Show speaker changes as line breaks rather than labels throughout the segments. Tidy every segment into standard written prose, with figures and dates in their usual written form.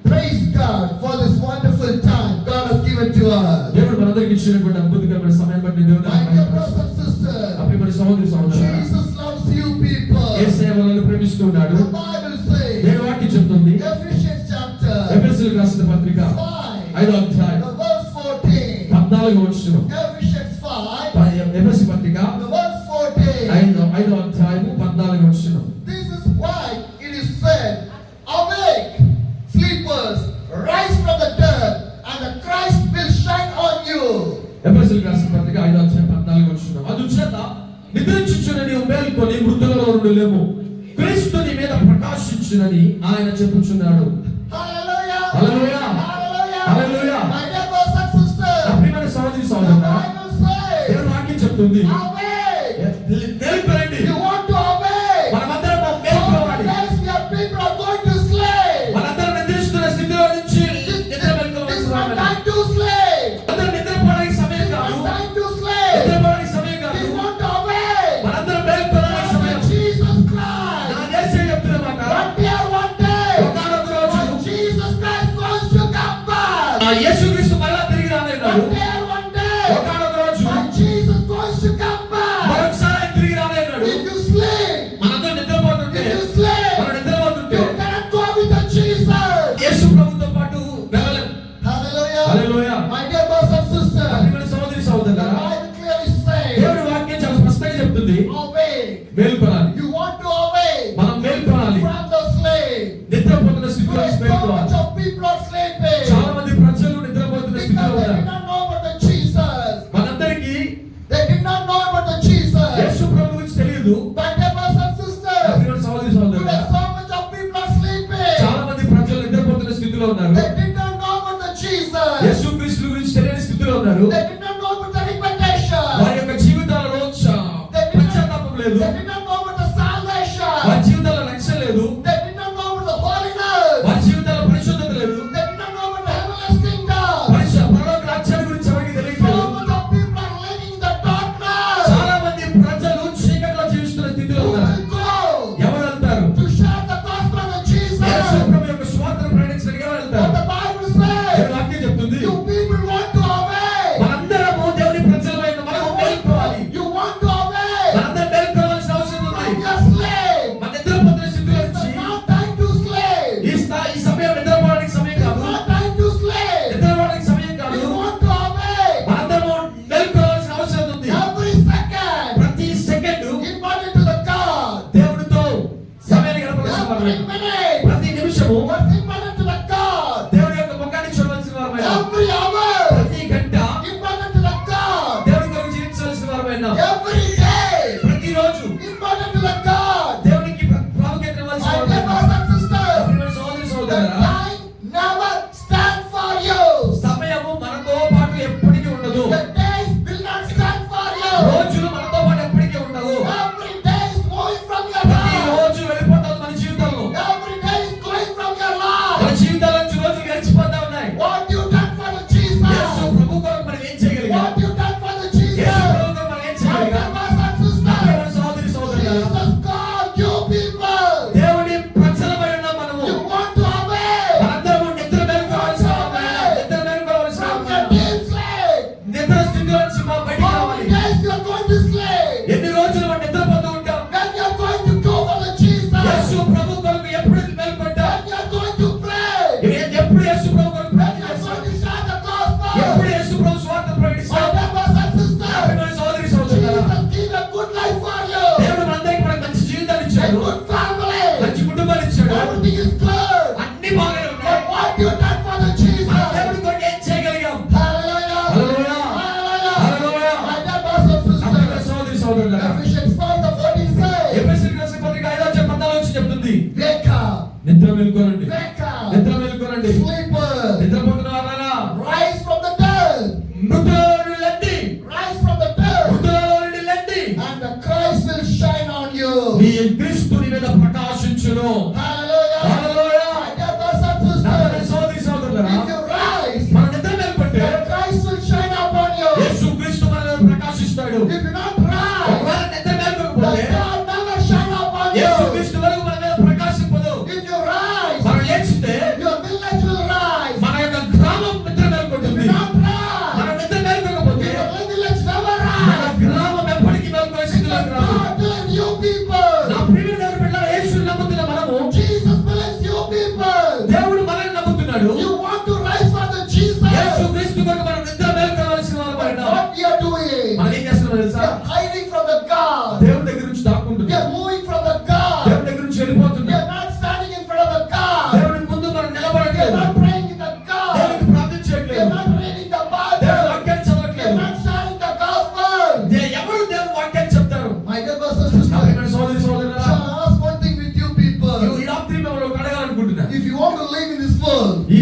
Praise God for this wonderful time God has given to us.
దేవుడు మనందరికీ ఇచ్చినటువంటి అద్భుతమైన సమయం బట్టి దేవుని
My dear brothers and sisters,
అప్పుడు సహోదరి సహోదరులారా,
Jesus loves you people.
యేసయ్య మనల్ని ప్రేమిస్తున్నాడు.
The Bible says,
దేవుని వాక్యం చెప్తుంది,
Ephesians chapter
ఎఫెసీయులకు రాసిన పత్రిక 5వ అధ్యాయం
the verse 14.
14వ వచనం.
Ephesians 5
ఎఫెసీ పత్రిక
the verse 14.
5వ అధ్యాయము 14వ వచనం.
This is why it is said, awake, sleepers, rise from the dead, and the Christ will shine on you.
ఎఫెసీయులకు రాసిన పత్రిక 5వ అధ్యాయం 14వ వచనం. అందుచేత నిద్రించుచున్న నీవు మేల్కొని మృతులలో నుండి లేము, క్రీస్తు నీ మీద ప్రకాశించునని ఆయన చెప్పుచున్నాడు.
Hallelujah.
Hallelujah.
Hallelujah.
Hallelujah.
My dear brothers and sisters,
నా ప్రియమైన సహోదరి
the
సహోదరులారా,
Bible says,
దేవుని వాక్యం చెప్తుంది,
awake.
మేల్కొనండి.
You want to awake.
మనమందరం
All
మేల్కోవాలి.
the days we are people are going to sleep.
మనందరం నిద్రిస్తున్న స్థితిలో నుంచి నిద్ర
It's
మేల్కోవాల్సిన
not
వారమే.
time to sleep.
అందరం నిద్రపోవడానికి సమయం
It's
కాదు.
not time to sleep.
నిద్రపోవడానికి సమయం కాదు.
We want to awake.
మనందరం మేల్కోవడానికి సమయం.
Jesus Christ.
నా యేసయ్య చెప్తున్న మాట,
One day, one day,
ఒకానొక రోజు
when Jesus Christ wants to come back.
ఆ యేసుక్రీస్తు మరలా తిరిగి రానేన్నాడు.
One day, one day,
ఒకానొక రోజు
when Jesus wants to come back.
మరొకసారి ఆయన తిరిగి రానేన్నాడు.
If you sleep,
మనందరం నిద్రపోతుంటే,
if you sleep,
మనం నిద్రపోతుంటే
you cannot go with the Jesus.
యేసు ప్రభుతో పాటు వెళ్ళలేం.
Hallelujah.
Hallelujah.
My dear brothers and sisters,
ప్రియమైన సహోదరి
the
సహోదరులారా,
Bible clearly says,
దేవుని వాక్యం చాలా స్పష్టంగా చెప్తుంది,
awake.
మేల్కొనాలి.
You want to awake
మనం మేల్కొనాలి.
from the slave.
నిద్రపోతున్న స్థితిలో
Today,
నుంచి
so
మేల్కోవాలి.
much of people are sleeping
చాలా మంది ప్రజలు నిద్రపోతున్న
because
స్థితిలో
they
ఉన్నారు.
did not know about the Jesus.
మనందరికీ
They did not know about the Jesus.
యేసు ప్రభు గురించి తెలియదు.
My dear brothers and sisters,
ప్రియమైన సహోదరి
today
సహోదరులారా,
so much of people are sleeping.
చాలా మంది ప్రజలు నిద్రపోతున్న స్థితిలో ఉన్నారు.
They did not know about the Jesus.
యేసు క్రీస్తు గురించి తెలియని స్థితిలో ఉన్నారు.
They did not know about the repentation.
వారి యొక్క జీవితాలలో పశ్చాత్తాపం లేదు.
They did not know about the salvation.
వారి జీవితాల లక్ష్యం లేదు.
They did not know about the holiness.
వారి జీవితాల పరిశుద్ధత లేదు.
They did not know about the heavenly kingdom.
పరలోక రాజ్యాన్ని గురించి ఎవరికి
So
తెలియదు.
much of people are living in the darkness.
చాలా మంది ప్రజలు చీకటిలో జీవిస్తున్న స్థితిలో
Who
ఉన్నారు.
will go
ఎవరు వెళ్తారు?
to share the gospel of Jesus?
యేసు ప్రభు యొక్క స్వార్థను ప్రకటించడానికి ఎవరు
What
వెళ్తారు?
the Bible
దేవుని
says,
వాక్యం చెప్తుంది,
you people want to obey.
మనందరము దేవుని ప్రజలమైన మనము మేల్కోవాలి.
You want to obey.
మనందరం మేల్కోవాల్సిన అవసరం ఉంది.
From your slave.
మన నిద్రపోతున్న స్థితిలో
It's
నుంచి
not time to slave.
ఈ సమయం నిద్రపోవడానికి సమయం
It's
కాదు.
not time to slave.
నిద్రపోవడానికి సమయం కాదు.
We want to obey.
మనందరము మేల్కోవాల్సిన అవసరం ఉంది.
Every second
ప్రతి second
important to the God.
దేవుడితో సమయాన్ని గడపవలసిన
Every
వారమే.
minute
ప్రతి నిమిషము
what's important to the God.
దేవుడి యొక్క ముఖాన్ని చూడవలసిన వారమే.
Every hour
ప్రతి గంట
important to the God.
దేవుడి కొరకు జీవించవలసిన వారమే.
Every day
ప్రతిరోజు
important to the God.
దేవునికి ప్రాముఖ్యత ఇవ్వాల్సిన
My dear
వారమే.
brothers and sisters,
ప్రియమైన సహోదరి
the
సహోదరులారా,
time never stand for you.
సమయము మనతో పాటు ఎప్పటికీ ఉండదు.
The days will not stand for you.
రోజులు మనతో పాటు ఎప్పటికీ ఉండవు.
Every day is moving from your
ప్రతి
life.
రోజు వెళ్ళిపోతాం మన జీవితంలో.
Every day is going from your
మన
life.
జీవితాల నుంచి రోజులు గడిచిపోతా ఉన్నాయి.
What you done for the
Yesu
Jesus?
ప్రభు కొరకు మనం ఏం చేయగలిగాం?
What you done for the
Yesu
Jesus?
ప్రభు కొరకు మనం ఏం
My
చేయగలిగాం?
dear brothers and sisters,
ప్రియమైన సహోదరి సహోదరులారా,
Jesus called you people.
దేవుని ప్రజలమై ఉన్న మనము
You want to obey
మనందరము నిద్ర మేల్కోవాల్సిన వారమే. నిద్ర మేల్కోవాల్సిన
from
వారమే.
your deep sleep.
నిద్ర స్థితిలో నుంచి మా బయటికి
How
రావాలి.
many days you are going to sleep?
ఎన్ని రోజులు మనం నిద్రపోతూ ఉంటాం?
When you are going to go for the Jesus?
యేసు ప్రభు కొరకు ఎప్పుడు మేల్కొంటాం?
When you are going to pray?
ఎప్పుడు యేసు ప్రభు కొరకు
When
ప్రార్థన
you are
చేస్తాం?
going to share the gospel?
ఎప్పుడు యేసు ప్రభు స్వార్థ
My
ప్రకటిస్తాం?
dear brothers and sisters,
ప్రియమైన సహోదరి సహోదరులారా,
Jesus give a good life for you.
దేవుడు మనందరికీ మనకు మంచి జీవితాన్ని
A
ఇచ్చాడు.
good family.
మంచి కుటుంబాన్ని ఇచ్చాడు.
Everything is good.
అన్ని బాగానే ఉన్నాయి.
But what you done for the
మన
Jesus?
దేవుడి కొరకు ఏం చేయగలిగాం?
Hallelujah.
Hallelujah.
Hallelujah.
Hallelujah.
My dear brothers and
నా ప్రియమైన
sisters,
సహోదరి సహోదరులారా,
Ephesians 5:14 says,
ఎఫెసీయులకు రాసిన పత్రిక 5:14 నుంచి చెప్తుంది,
wake up,
నిద్ర మేల్కోనండి.
wake up,
నిద్ర మేల్కోనండి.
sleepers,
నిద్రపోతున్న వారారా,
rise from the dead,
మృతులలో నుండి లెండి.
rise from the dead,
మృతులలో నుండి లెండి.
and the Christ will shine on you.
నీ క్రీస్తు నీ మీద ప్రకాశించును.
Hallelujah.
Hallelujah.
My dear brothers and
నా ప్రియమైన
sisters,
సహోదరి సహోదరులారా,
if you rise,
మనం నిద్ర మేల్కొంటే
the Christ will shine upon you.
యేసు క్రీస్తు మన మీద ప్రకాశిస్తాడు.
If you not rise,
ఒకవేళ నిద్ర మేల్కొకపోతే
the God never shine upon
Yesu
you.
క్రీస్తు వరకు మన మీద ప్రకాశింపదు.
If you rise,
మనం లేచితే
your village will to live in this world,
ఈ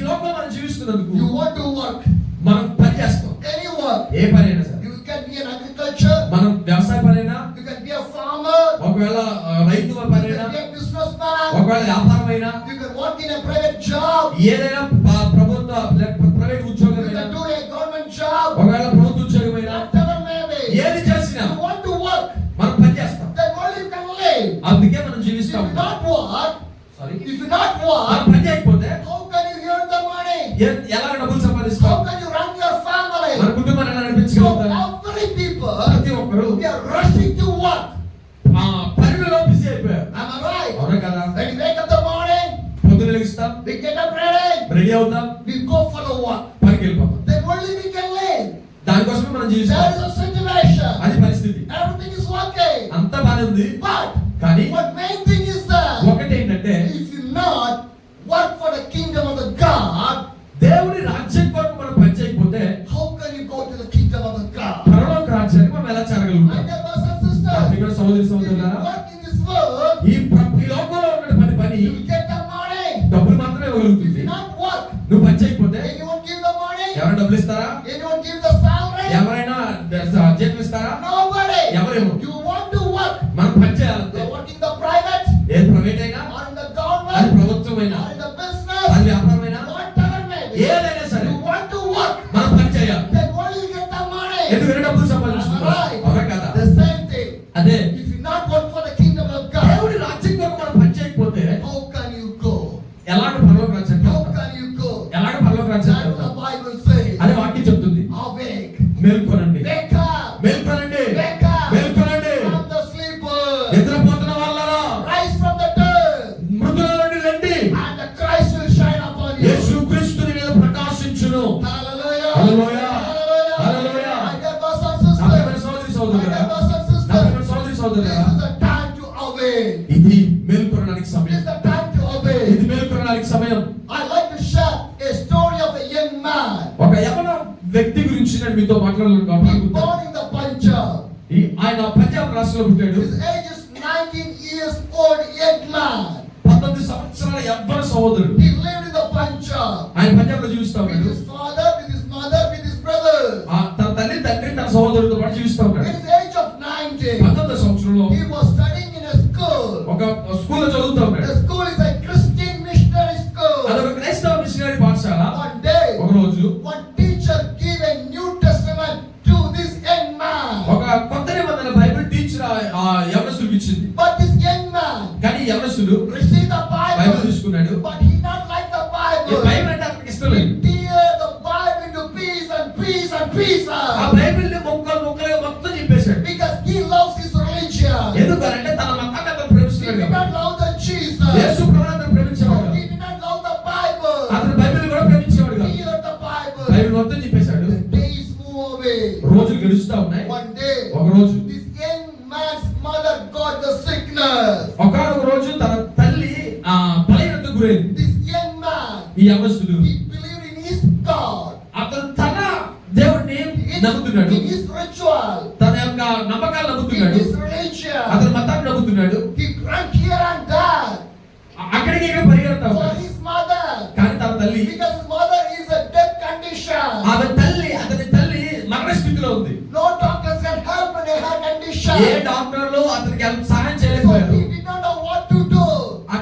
లోకంలో మనం జీవిస్తున్నందుకు
you want to work.
మనం పని చేస్తాం.
Any work.
ఏ పని అయినా సరే.
You can be an agriculture.
మనం వ్యవసాయ పనైనా,
You can be a farmer.
ఒకవేళ రైతు
You
పనైనా,
can be a businessman.
ఒకవేళ వ్యాపారం అయినా,
You can work in a private job.
ఏదైనా ప్రభుత్వ private
You
ఉద్యోగమైనా,
can do a government job.
ఒకవేళ ప్రభుత్వ ఉద్యోగమైనా,
Whatever may be.
ఏది చేసినా
You want to work.
మనం పని చేస్తాం.
Then only you can live.
అందుకే మనం
If
జీవిస్తాం.
you not work,
sorry,
if you not
మనం
work,
పని చేయకపోతే
how can you earn the money?
ఎలా డబ్బులు సంపాదిస్తాం?
How can you run your family?
మన కుటుంబాన్ని ఎలా
So
నడిపించగలుగుతాం?
every people,
ప్రతి ఒక్కరు
we are rushing to work.
పనిలో బిజీ అయిపోయారు.
Am I right?
అవునా కదా?
When we wake up in the morning,
పొద్దున లెగిస్తాం,
we get up ready,
ready అవుతాం,
we go for the work.
పనికి వెళ్ళిపోతాం.
Then only we can live.
దానికోసమే మనం
There
జీవిస్తాం.
is a situation.
అది పరిస్థితి.
Everything is working.
అంతా బానే ఉంది.
But
కానీ
what main thing is that
ఒకటి ఏంటంటే,
if you not work for the kingdom of the God,
దేవుని రాజ్యం కొరకు మనం పని చేయకపోతే
how can you go to the kingdom of the God?
పరలోక రాజ్యానికి మనం ఎలా
My
చేరగలుగుతాం?
dear brothers and sisters,
ప్రియమైన సహోదరి
if you
సహోదరులారా,
work in this world,
ఈ లోకంలో ఉన్న పని
you will get the money.
డబ్బులు మాత్రమే
If
ఇవ్వగలుగుతుంది.
you not work,
నువ్వు పని చేయకపోతే
anyone give the money?
ఎవరైనా డబ్బులు ఇస్తారా?
Anyone give the salary?
ఎవరైనా జీతం ఇస్తారా?
Nobody.
ఎవరేమో.
You want to work.
మనం పని చేయాలంటే
You work in the private
ఏది ప్రైవేట్ అయినా,
or in the
అది
government
ప్రభుత్వమైనా,
or in the
అది
business,
వ్యాపారమైనా,
whatever may be.
ఏదైనా సరే
You want to work.
మనం పని చేయాలి.
Then only you get the money.
ఎందుకంటే డబ్బులు సంపాదించుకుంటాం.
Right.
అవునా కదా?
The same thing.
అదే
If you not work for the kingdom of God,
దేవుడి రాజ్యం కొరకు మనం పని చేయకపోతే
how can you go?
ఎలాంటి పరలోక రాజ్యానికి
How
వెళ్తాం?
can you go?
ఎలాంటి పరలోక రాజ్యానికి
That's what
వెళ్తాం?
the Bible says.
అదే వాక్యం చెప్తుంది.
Awake.
మేల్కొనండి,
Wake up.
మేల్కొనండి,
Wake up.
మేల్కొనండి.
From the sleeper.
నిద్రపోతున్న వాళ్ళరా,
Rise from the dead.
మృతుల నుండి రండి,
And the Christ will shine upon you.
యేసు క్రీస్తుని మీద ప్రకాశించును.
Hallelujah.
Hallelujah.
Hallelujah.
Hallelujah.
My dear brothers and
నా
sisters.
ప్రియమైన సహోదరి
My
సహోదరులారా,
dear brothers and
నా
sisters.
ప్రియమైన సహోదరి
This
సహోదరులారా,
is the time to awake.
ఇది మేల్కొనడానికి
This
సమయం.
is the time to awake.
ఇది మేల్కొనడానికి సమయం.
I like to share a story of a young man.
ఒక యవన వ్యక్తి గురించి నేను మీతో
He
మాట్లాడాలనుకుంటున్నాను.
born in the Punjab.
ఆయన పంజాబ్ రాష్ట్రంలో పుట్టాడు.
His age is 19 years old young man.
19 సంవత్సరాల యవ్వన సహోదరుడు.
He lived in the Punjab
ఆయన పంజాబ్ లో జీవిస్తా
with
ఉన్నాడు.
his father, with his mother, with his brothers.
తన తల్లి, తండ్రి, తన సహోదరుడితో పాటు జీవిస్తా
At
ఉన్నాడు.
his age of 19,
19 సంవత్సరంలో
he was studying in a school.
ఒక స్కూల్లో చదువుతా ఉన్నాడు.
The school is a Christian missionary school.
అదొక క్రైస్తవ మిషనరీ పాఠశాల.
One day,
ఒక రోజు
one teacher gave a New Testament to this young man.
ఒక కొత్త నిబంధన బైబిల్ టీచర్ ఆ యవనస్తుడికి ఇచ్చింది.
But this young man
కానీ యవనస్తుడు
received the
బైబిల్
Bible,
తీసుకున్నాడు.
but he not like the
ఈ
Bible.
బైబిల్ అంటే అతనికి ఇష్టం లేదు.
He tear the Bible into pieces and pieces and
ఆ
pieces
బైబిల్ ని ముక్కలుగా మొత్తం చింపేశాడు.
because he loves his religion.
ఎందుకంటే తన మతాన్ని అతను
He
ప్రేమిస్తున్నాడు
did
కాబట్టి.
not love the Jesus.
యేసు ప్రభువుని అతను ప్రేమించేవాడు
So
కాదు.
he did not love the Bible.
అతను బైబిల్ కూడా ప్రేమించేవాడు కాదు.
He heard the Bible.
Bible మొత్తం చింపేశాడు.
The days move away.
రోజులు గడుస్తా ఉన్నాయి.
One day,
ఒక రోజు
this young man's mother got the sickness.
ఒకనొక రోజు తన తల్లి బలహీనతకు గురైంది.
This young man,
ఈ యవనస్తుడు
he believed in his God,
అతను తన దేవుడిని నమ్ముతున్నాడు.
in his ritual,
తన యొక్క నమ్మకాలు
in
నమ్ముతున్నాడు.
his religion.
అతని మతాన్ని నమ్ముతున్నాడు.
He ran here and there
అక్కడికి ఇక్కడ పరిగెడతా
for
ఉన్నాడు.
his mother
కానీ తన తల్లి,
because his mother is a death condition.
అతని తల్లి మరణ స్థితిలో ఉంది.
No doctors can help in her condition.
ఏ డాక్టర్లు అతనికి సహాయం
So
చేయలేకపోయారు.
he did not know what to do.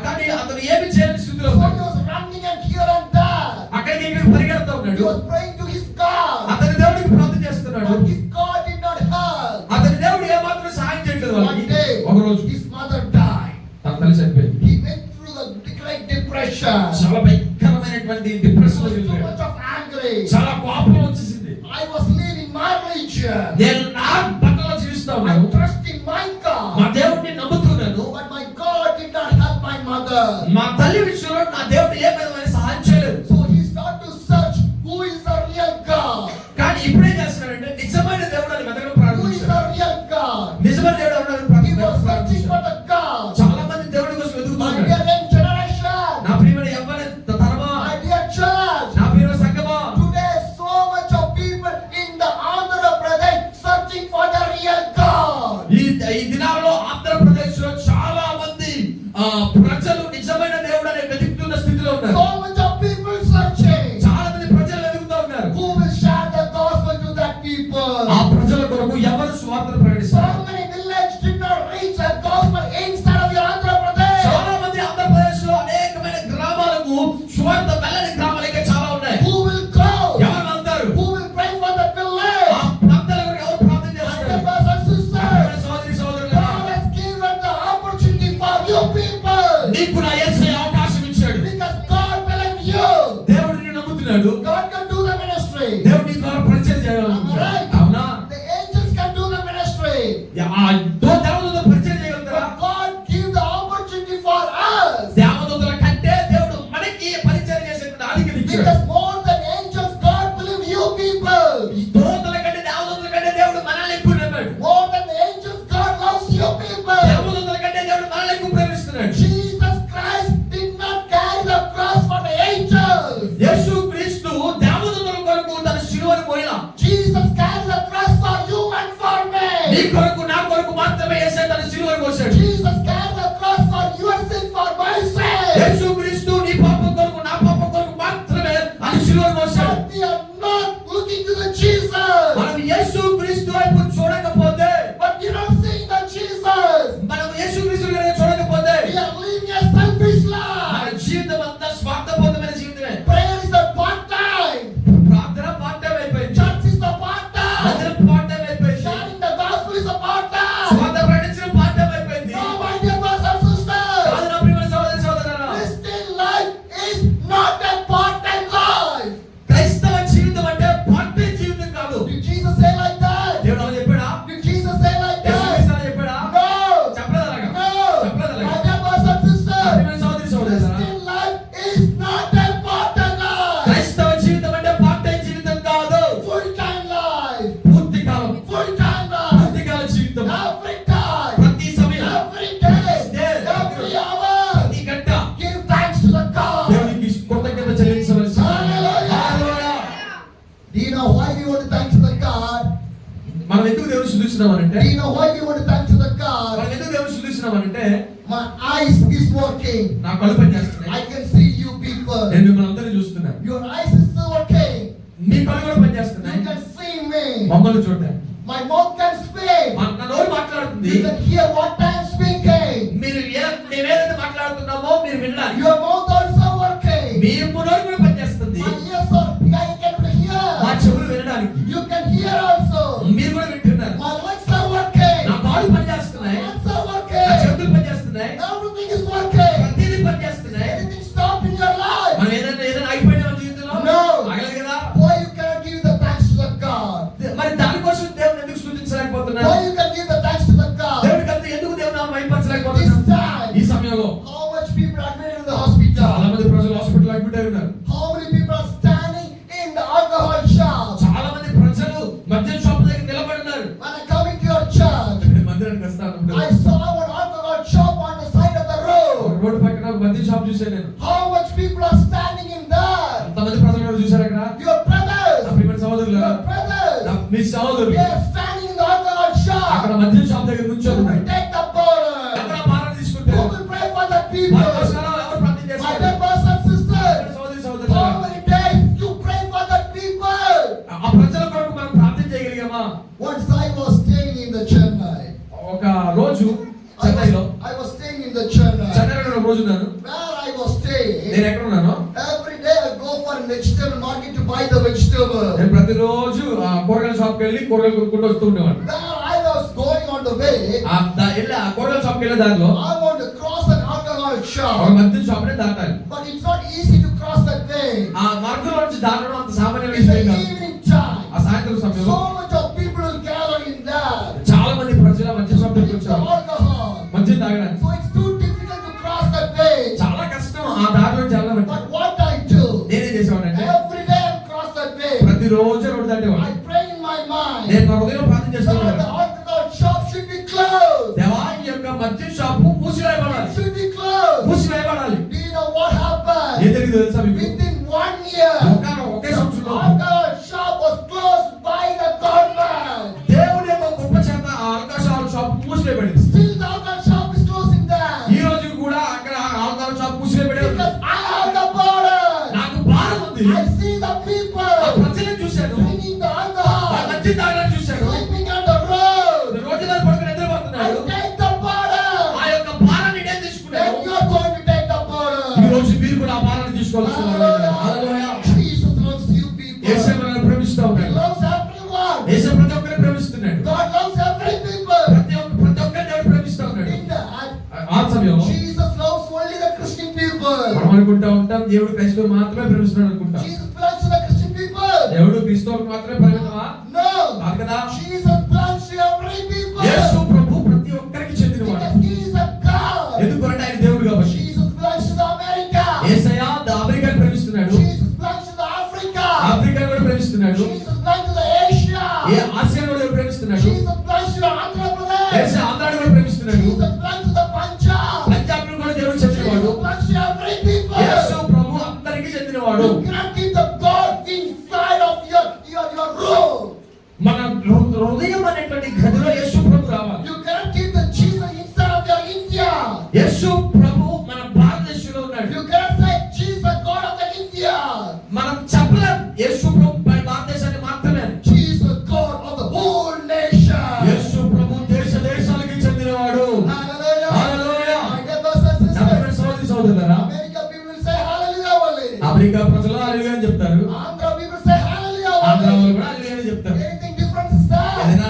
కానీ అతను ఏమి చేయని స్థితిలో
So he
ఉన్నాడు.
was running and here and there.
అక్కడికి ఇక్కడ పరిగెడతా
He
ఉన్నాడు.
was praying to his God.
అతని దేవుడికి ప్రార్థన చేస్తున్నాడు.
But his God did not help.
అతని దేవుడు ఏమాత్రం సహాయం చేయట్లేదు
One
వాళ్ళకి.
day,
ఒక రోజు
his mother died.
తన తల్లి చనిపోయింది.
He went through the great depression.
చాలా భయంకరమైనటువంటి డిప్రెషన్ లో
He was too
వెళ్ళిపోయాడు.
much of angry.
చాలా కోపం వచ్చేసింది.
I was living my religion.
నేను నా బట్టలో జీవిస్తా
I
ఉన్నాను.
trust in my
మా
God.
దేవుడిని నమ్ముతున్నాను.
But my God did not help my mother.
మా తల్లి విషయంలో నా దేవుడు ఏ విధమైన సహాయం చేయలేదు.
So he started to search who is the real God.
కానీ ఇప్పుడే చేస్తున్నాడంటే నిజమైన దేవుడు అని వెతకడం
Who is
ప్రారంభించాడు.
the real God?
నిజమైన దేవుడు ఎవరని
He was searching for
ప్రారంభించాడు.
the God.
చాలా మంది దేవుడి కోసం
My
వెతుకుతున్నారు.
dear young generation.
నా ప్రియమైన యవ్వన తరమా,
My dear church.
నా ప్రియమైన సంఘమా,
Today so much of people in the Andhra Pradesh searching for the real God.
ఈ దినాల్లో ఆంధ్రప్రదేశ్ లో చాలా మంది ప్రజలు నిజమైన దేవుడు అనే సువార్త వెళ్ళని గ్రామాలు ఇంకా చాలా ఉన్నాయి.
Who will go?
ఎవరు వెళ్తారు?
Who will pray for the
ఆ
village?
ప్రాంతాల కొరకు ఎవరు ప్రార్థన
My
చేస్తారు?
dear brothers and sisters,
సోదరి సోదరులారా,
God has given the opportunity for you people.
నీకు నా యేసయ్య అవకాశం ఇచ్చాడు.
Because God believes you.
దేవుడు నిన్ను నమ్ముతున్నాడు.
God can do the ministry.
దేవుడు నీ ద్వారా పరిచయం చేయగలుగుతాడు. అవునా?
The angels can do the ministry.
దేవదూతలు పరిచయం చేయగలుగుతారా?
But God give the opportunity for us.
దేవదూతల కంటే దేవుడు మనకి పరిచయం చేసేటువంటి అధికారం ఇచ్చాడు.
Because more than angels, God believes you people.
ఈ దూతల కంటే దేవదూతల కంటే దేవుడు మనల్ని ఎక్కువ నమ్మాడు.
More than the angels, God loves you people.
దేవదూతల కంటే దేవుడు మనల్ని ఎక్కువ ప్రేమిస్తున్నాడు.
Jesus Christ did not carry the cross for the angels.
యేసు క్రీస్తు దేవదూతల కొరకు తన శిలువను మోయలా.
Jesus carried the cross for you and for
నీ
me.
కొరకు నా కొరకు మాత్రమే యేసయ్య తన శిలువను మోసాడు.
Jesus carried the cross for your sin, for my sin.
యేసు క్రీస్తు నీ పాపం కొరకు నా పాపం కొరకు మాత్రమే ఆయన శిలువను మోసాడు.
But we are not looking to the Jesus.
మనం యేసు క్రీస్తు వైపు చూడకపోతే,
But we are not seeing the Jesus.
మనం యేసు క్రీస్తు గారిని చూడకపోతే
We are living a selfish
మన
life.
జీవితం అంతా స్వార్థపూరితమైన జీవితమే.
Prayer is the part time.
ప్రార్థన పార్ట్ టైం అయిపోయింది.
Church is the part time.
మందిరం పార్ట్ టైం అయిపోయింది.
Sharing the gospel is the part time.
స్వార్థ ప్రకటించడం పార్ట్ టైం అయిపోయింది.
No, my dear brothers and sisters.
కాదు నా ప్రియమైన సహోదరి సహోదరులారా,
Christian life is not a part time life.
క్రైస్తవ జీవితం అంటే పార్ట్ టైం జీవితం కాదు.
Did Jesus say like that?
దేవుడు అలా చెప్పాడా?
Did Jesus say like
Yesu
that?
క్రీస్తు అలా చెప్పాడా?
No.
చెప్పలేదు అలాగా.
No.
చెప్పలేదు అలాగా.
My dear brothers and
నా
sisters.
ప్రియమైన సహోదరి సహోదరులారా,
Christian life is not a part time life.
క్రైస్తవ జీవితం అంటే పార్ట్ టైం జీవితం కాదు.
Full time life.
పూర్తి కాలం,
Full time life.
పూర్తి కాల జీవితం.
Every time.
ప్రతి సమయం,
Every day. Every hour.
ప్రతి గంట
Give thanks to the God.
దేవునికి కృతజ్ఞత చెల్లించవలసి.
Hallelujah.
Hallelujah.
Do you know why we want to thank to the God?
మనం ఎందుకు దేవుని స్తుతిస్తున్నామనంటే,
Do you know why we want to thank to the God?
మనం ఎందుకు దేవుని స్తుతిస్తున్నామనంటే,
My eyes is working.
నా కళ్ళు పనిచేస్తున్నాయి.
I can see you people.
నేను మిమ్మల్ని అందరినీ చూస్తున్నాను.
Your eyes is still working.
మీ కళ్ళు కూడా
You
పనిచేస్తున్నాయి.
can see me.
మమ్మల్ని చూడండి.
My mouth can speak.
నా నోరు మాట్లాడుతుంది.
You can hear what I'm speaking.
మేమేదైతే మాట్లాడుతున్నామో మీరు వినాలి.
Your mouth also working.
మీ నోరు కూడా పనిచేస్తుంది.
My ears are, I can
మా
hear.
చెవులు వినడానికి.
You can hear also.
మీరు కూడా వింటున్నారు.
My legs are working.
నా కాళ్ళు పనిచేస్తున్నాయి.
My hands are
నా
working.
చేతులు పనిచేస్తున్నాయి.
Everything is working.
ప్రతిదీ పనిచేస్తున్నాయి.
Anything stop in your life?
మనం ఏదైనా అయిపోయినా మన జీవితంలో
No.
ఆగలేదు కదా.
Why you cannot give the thanks to the God?
మరి దానికోసం దేవుని ఎందుకు స్తుతించలేకపోతున్నారు?
Why you can give the thanks to the God?
దేవుడికి అంతా ఎందుకు దేవుని నామం
This
మహిమపరచలేకపోతున్నాం?
time,
ఈ సమయంలో
how much people are admitted in the
చాలా
hospital?
మంది ప్రజలు హాస్పిటల్ అడ్మిట్ అయి ఉన్నారు.
How many people are standing in the alcohol shop?
చాలా మంది ప్రజలు మద్యం షాప్ దగ్గర నిలబడి ఉన్నారు.
When I come into your church,
మందిరానికి వస్తాను.
I saw one alcohol shop on the side of the road.
Road పక్కన ఒక మద్యం షాప్ చూశాను నేను.
How much people are standing in there?
అంతమంది ప్రజలు ఎవరు చూశారు అక్కడ?
Your brothers,
నా ప్రియమైన సహోదరులారా,
your brothers,
మీ సహోదరులు
they are standing in the alcohol
అక్కడ
shop.
మద్యం షాప్ దగ్గర
Who
నుంచొని
will
ఉన్నారు.
take the burden?
ఎవరు భారం తీసుకుంటారు?
Who will pray for the
వారి
people?
కోసం ఎవరు ప్రార్థన
My
చేస్తారు?
dear brothers and sisters,
సహోదరి సహోదరులారా,
how many days you pray for the people?
ఆ ప్రజల కొరకు మనం ప్రార్థన చేయగలిగామా?
Once I was staying in the Chennai.
ఒక రోజు చెన్నైలో
I was staying in the Chennai.
చెన్నైలో ఒక రోజు ఉన్నాను.
Where I was staying,
నేను ఎక్కడ ఉన్నాను?
every day I go for a vegetable market to buy the vegetable.
నేను ప్రతిరోజు ఆ కూరగాయల షాప్కి వెళ్ళి కూరగాయలు కొనుక్కుంటూ వస్తూ ఉండేవాడిని.
Where I was going on the way,
ఆ కూరగాయల షాప్కి వెళ్ళే దారిలో
I want to cross an alcohol
ఒక
shop.
మద్యం షాప్ని దాటాలి.
But it's not easy to cross that way.
ఆ మార్గంలో నుంచి దాటడం అంత సామాన్య
It's
విషయం
the
కాదు.
evening time.
ఆ సాయంత్రం సమయంలో
So much of people will gather in there.
చాలా మంది ప్రజలు మద్యం షాప్ దగ్గరికి
It's the
వచ్చారు
alcohol.
మద్యం తాగడానికి.
So it's too difficult to cross that way.
చాలా కష్టం ఆ దారిలో చాలా
But what I do,
నేనేం చేసేవాడంటే
every day I cross that way.
ప్రతిరోజు road దాటేవాడు.
I pray in my mind
నేను నా హృదయం ప్రార్థన
that
చేస్తున్నాను.
the alcohol shop should be closed.
దేవా ఈ యొక్క మద్యం షాపు మూసివేయబడాలి.
It should be closed.
మూసివేయబడాలి.
Do you know what happened?
ఏం జరిగిందో తెలుసా మీకు?
Within 1 year,
ఒకే
the
సంవత్సరంలో
alcohol shop was closed by the government.
దేవుని యొక్క గొప్ప చేత ఆ ఆల్కహాల్ షాప్ మూసివేయబడింది.
Still the alcohol shop is closing there.
ఈ రోజు కూడా అక్కడ ఆల్కహాల్ షాప్ మూసివేయబడి ఉంది.
Because I have the burden.
నాకు భారం ఉంది.
I see the
ఆ
people
ప్రజలను చూశాను.
drinking the
ఆ
alcohol,
మద్యం తాగడం చూశాను.
sleeping on the road.
రోజు మీద పడుకుని
I
నిద్రపోతున్నాడు.
take the burden.
ఆ యొక్క భారాన్ని నేను తీసుకున్నాను.
Then you are going to take the
ఈ
burden.
రోజు మీరు కూడా ఆ భారాన్ని తీసుకోవాల్సి ఉంటాం దేవుడు క్రైస్తవులు మాత్రమే ప్రేమిస్తున్నాడు అనుకుంటాం.
Jesus belongs to the Christian people.
దేవుడు క్రైస్తవులకు మాత్రమే పరిమితమా?
No.
కాదు కదా.
Jesus belongs to every people.
యేసు ప్రభు ప్రతి ఒక్కరికి చెందినవాడు.
Because he is a God.
ఎందుకంటే ఆయన దేవుడు కాబట్టి.
Jesus belongs to the America.
యేసయ్య అమెరికాను ప్రేమిస్తున్నాడు.
Jesus belongs to the Africa.
ఆఫ్రికాను కూడా ప్రేమిస్తున్నాడు.
Jesus belongs to the Asia.
ఆసియాను కూడా ప్రేమిస్తున్నాడు.
Jesus belongs to the Andhra Pradesh.
యేసయ్య ఆంధ్రాను కూడా ప్రేమిస్తున్నాడు.
Jesus belongs to the Punjab.
పంజాబ్ను కూడా దేవుడు చెందినవాడు.
Jesus belongs to every people.
యేసు ప్రభు అందరికీ చెందినవాడు.
You cannot keep the God inside of your room.
మన హృదయం అనేటువంటి గదిలో యేసు ప్రభు రావాలి.
You cannot keep the Jesus inside of your India.
యేసు ప్రభు మన భారతదేశంలో ఉన్నాడు.
You cannot say Jesus God of the India.
మనం చెప్పలేం యేసు ప్రభు భారతదేశానికి మాత్రమే.
Jesus God of the whole nation.
యేసు ప్రభు దేశాలకి చెందినవాడు.
Hallelujah.
Hallelujah.
My dear brothers and sisters.
సోదరి సోదరులారా,
America people will say hallelujah only.
America ప్రజలు హల్లెలూయా అని చెప్తారు.
Andhra people say hallelujah
Andhra
only.
వాళ్ళు కూడా హల్లెలూయా అని చెప్తారు.
Anything different is there?
ఏదైనా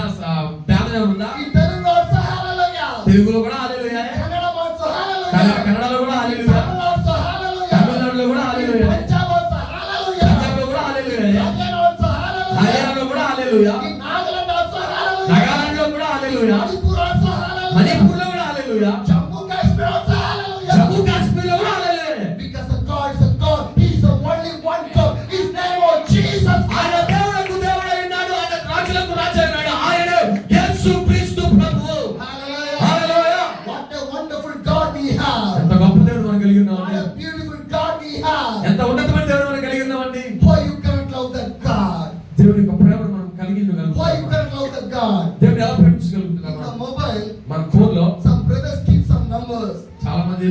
భేదం ఉందా?
In Telugu also hallelujah.
తెలుగులో కూడా హల్లెలూయా.
Kannada also hallelujah.
కన్నడలో కూడా హల్లెలూయా.
Tamil also hallelujah.
తమిళనాడులో కూడా హల్లెలూయా.
Punjab also hallelujah.
పంజాబ్లో కూడా హల్లెలూయా.
Haryana also hallelujah.
హర్యానాలో కూడా హల్లెలూయా.
In Nagaland also hallelujah.
నాగాలాండ్లో కూడా హల్లెలూయా.
Manipur also hallelujah.
మణిపూర్లో కూడా హల్లెలూయా.
Jammu Kashmir also hallelujah.
Jammu కాశ్మీర్లో కూడా హల్లెలూయా.
Because the God is a God. He is the only one God. His name is Jesus.
ఆయన దేవుడకు దేవుడై ఉన్నాడు. ఆయన రాజులకు రాజు అయినాడు. ఆయన యేసు క్రీస్తు ప్రభువు.
Hallelujah.
Hallelujah.
What a wonderful God we have.
ఎంత గొప్ప దేవుడు మనం కలిగి
What
ఉన్నామండి.
a beautiful God we have.
ఎంత ఉన్నతమైన దేవుడు మనం కలిగి ఉన్నామండి.
Why you cannot love that God?
దేవుని యొక్క ప్రేమను మనం కలిగి
Why you
ఉండగలుగుతాం.
cannot love that God?
దేవుని ఎలా
In
ప్రేమించగలుగుతున్నాం
the
మనం?
mobile,
మన ఫోన్ లో
some brothers keep some numbers.
చాలా మంది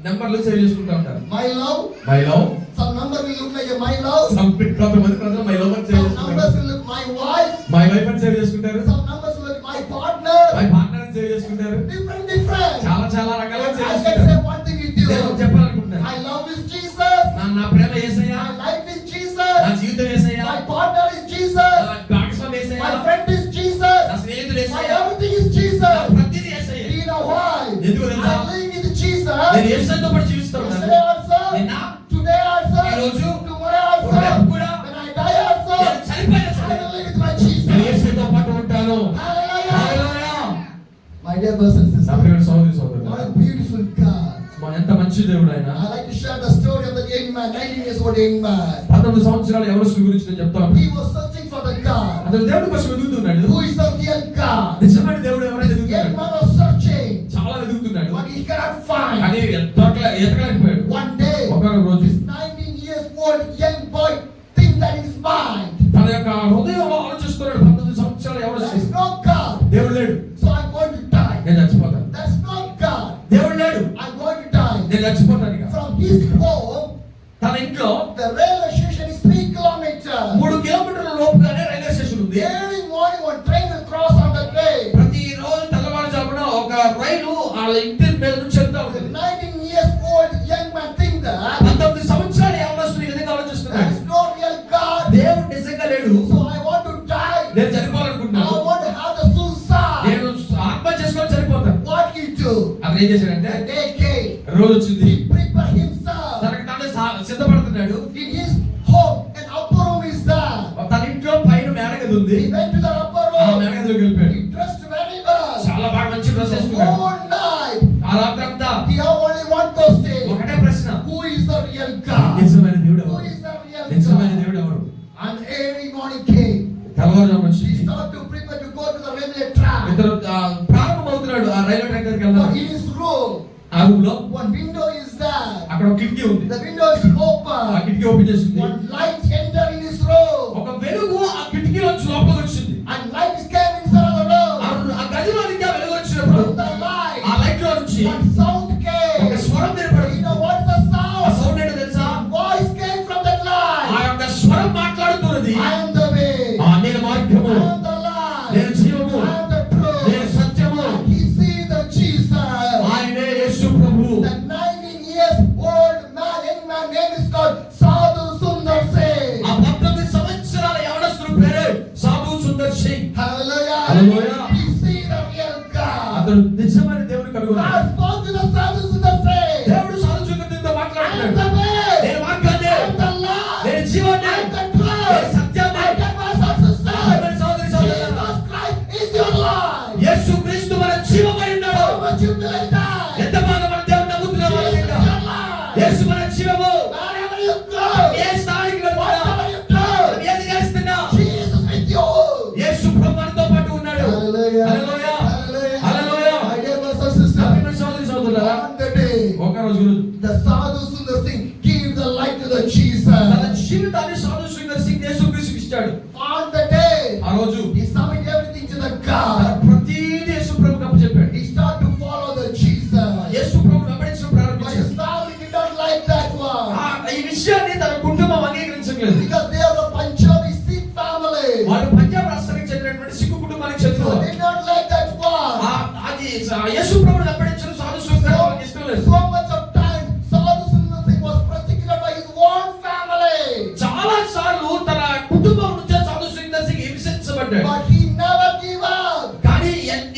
నెంబర్లు సేవ్ చేసుకుంటూ ఉంటారు.
My love.
My love.
Some number will look like a my love.
కొంతమంది ప్రజలు మై లవ్ అని సేవ్
Some numbers
చేసుకుంటారు.
will look my wife.
My wife అని సేవ్ చేసుకుంటారు.
Some numbers will look my partner.
My partner అని save చేసుకుంటారు.
Different.
చాలా రకాలుగా సేవ్
I can
చేసుకుంటారు.
say one thing with
నేను
you.
చెప్పాలనుకుంటున్నాను.
My love is Jesus.
నా ప్రేమ యేసయ్యా.
My life is
నా
Jesus.
జీవితం యేసయ్యా.
My partner is Jesus.
నా భాగస్వామి యేసయ్యా.
My friend is Jesus.
నా స్నేహితుడు
My
యేసయ్యా.
everything is
నా
Jesus.
ప్రతిదీ యేసయ్యా.
Do you know why?
ఎందుకు తెలుసా?
I'm living with Jesus.
నేను యేసయ్యతో పాటు జీవిస్తూ ఉన్నాను.
Yesterday also.
నిన్న,
Today also.
ఈ రోజు,
Tomorrow also.
రేపు కూడా,
When I die also.
నేను చనిపోయినా
I
సరే
will live with my Jesus.
నేను యేసయ్యతో పాటు ఉంటాను.
Hallelujah.
Hallelujah.
My dear brothers and
నా
sisters.
ప్రియమైన సోదరి
What
సోదరులారా,
a beautiful God.
ఎంత మంచి దేవుడు ఆయన.
I like to share the story of the young man, 19 years old young man.
19 సంవత్సరాల యవనస్తుడి గురించి నేను చెప్తాను.
He was searching for the God.
అతను దేవుడి కోసం వెతుకుతున్నాడు.
Who is the real God?
నిజమైన దేవుడు ఎవరైనా
Young
వెతుకుతున్నాడు.
man was searching,
చాలా వెతుకుతున్నాడు.
but he cannot find.
కానీ ఎతకలేకపోయాడు.
One day,
ఒక రోజు
this 19 years old young boy thinks that in his mind,
తన యొక్క హృదయంలో ఆలోచిస్తున్నాడు. 19 సంవత్సరాల
there
యవనస్తుడు.
is no God,
దేవుడు లేడు,
so I'm going to die.
నేను చచ్చిపోతాను.
There's no God,
దేవుడు లేడు,
I'm going to die.
నేను చచ్చిపోతాను. ఇక
From his home,
తన ఇంట్లో
the railway station is 3 kilometers.
3 కిలోమీటర్ల లోపుగానే రైల్వే స్టేషన్ ఉంది.
Every morning one train will cross on the way.
ప్రతి రోజు తెల్లవారుజామున ఒక రైలు వాళ్ళ ఇంటి మీద నుంచి వెళ్తా
The
ఉంటుంది.
19 years old young man think that
19 సంవత్సరాల యవనస్తుడు ఈ విధంగా
there
ఆలోచిస్తున్నాడు.
is no real God.
దేవుడు నిజంగా లేడు,
So I want to die.
నేను
I
చనిపోవాలనుకుంటున్నాను.
want to have the suicide.
నేను ఆత్మహత్య చేసుకొని చనిపోతాను.
What he do?
అతను ఏం చేశాడంటే,
The day came.
రోజు వచ్చింది,
He prepared himself.
తనకు తానే సిద్ధపడుతున్నాడు.
In his home, an upper room is there.
తన ఇంట్లో పైన మేడగది ఉంది.
He went to the upper
ఆ
room.
మేడగదిలోకి వెళ్ళిపోయాడు.
He dressed very well.
చాలా బాగా మంచి డ్రెస్ వేసుకున్నాడు.
All night.
ఆ రాత్రంతా
He have only one question.
ఒకటే ప్రశ్న,
Who is the real God?
నిజమైన దేవుడు
Who
ఎవరు?
is the real
నిజమైన
God?
దేవుడు ఎవరు?
And every morning came.
తెల్లవారుజామున
He
వచ్చి
started to prepare to go to the railway track.
ఇతను ప్రారంభమవుతున్నాడు ఆ రైల్వే ట్రాక్ దగ్గరికి
But
వెళ్తాడు.
in his room,
ఆ రూమ్ లో
one window is there.
అక్కడ ఒక కిటికీ ఉంది.
The window is
ఆ
open.
కిటికీ ఓపెన్ చేసింది.
One light entered in his room.
ఒక వెలుగు ఆ కిటికీలోంచి లోపలికి వచ్చింది.
And light came inside of the room.
ఆ గదిలోనికి ఆ వెలుగు వచ్చినప్పుడు
From the light,
ఆ లైట్ లో నుంచి
one sound
ఒక
came.
స్వరం
You
వినపడింది.
know what's the
ఆ
sound?
సౌండ్ ఏంటో తెలుసా?
Voice came from that
ఆ
light.
యొక్క స్వరం మాట్లాడుతున్నది,
I am the way.
నేను మార్గము,
I am the light.
నేను జీవము,
I am the truth.
నేను సత్యము.
He see the Jesus.
ఆయనే యేసు ప్రభు.
The 19 years old man, young man, name is called Sadhu Sundar Singh. the
తన
Jesus.
జీవితాన్ని సాధు సుందర్ సింగ్ యేసుక్రీస్తుకి ఇచ్చాడు.
On the day,
ఆ రోజు
he submitted everything to the
తన
God.
ప్రతిదీ యేసు ప్రభువుకి అప్పచెప్పాడు.
He started to follow the Jesus.
యేసు ప్రభువుని వెంబడించడం
But
ప్రారంభించాడు.
his family did not like that one.
ఈ విషయాన్ని తన కుటుంబం అంగీకరించలేదు.
Because they are the Punjabi Sikh family.
వాళ్ళు పంజాబ్ రాష్ట్రానికి చెందినటువంటి సిక్కు కుటుంబానికి చెందిన
So
వారు.
they did not like that one.
అది యేసు ప్రభువుని వెంబడించడం సాధు సుందర్ వాళ్ళకి ఇష్టం లేదు.
So much of time, Sadhu Sundar Singh was persecuted by his own family.
చాలా సార్లు తన కుటుంబం నుంచే సాధు Sundar Singh హింసించబడ్డాడు.
But he never gave up.
కానీ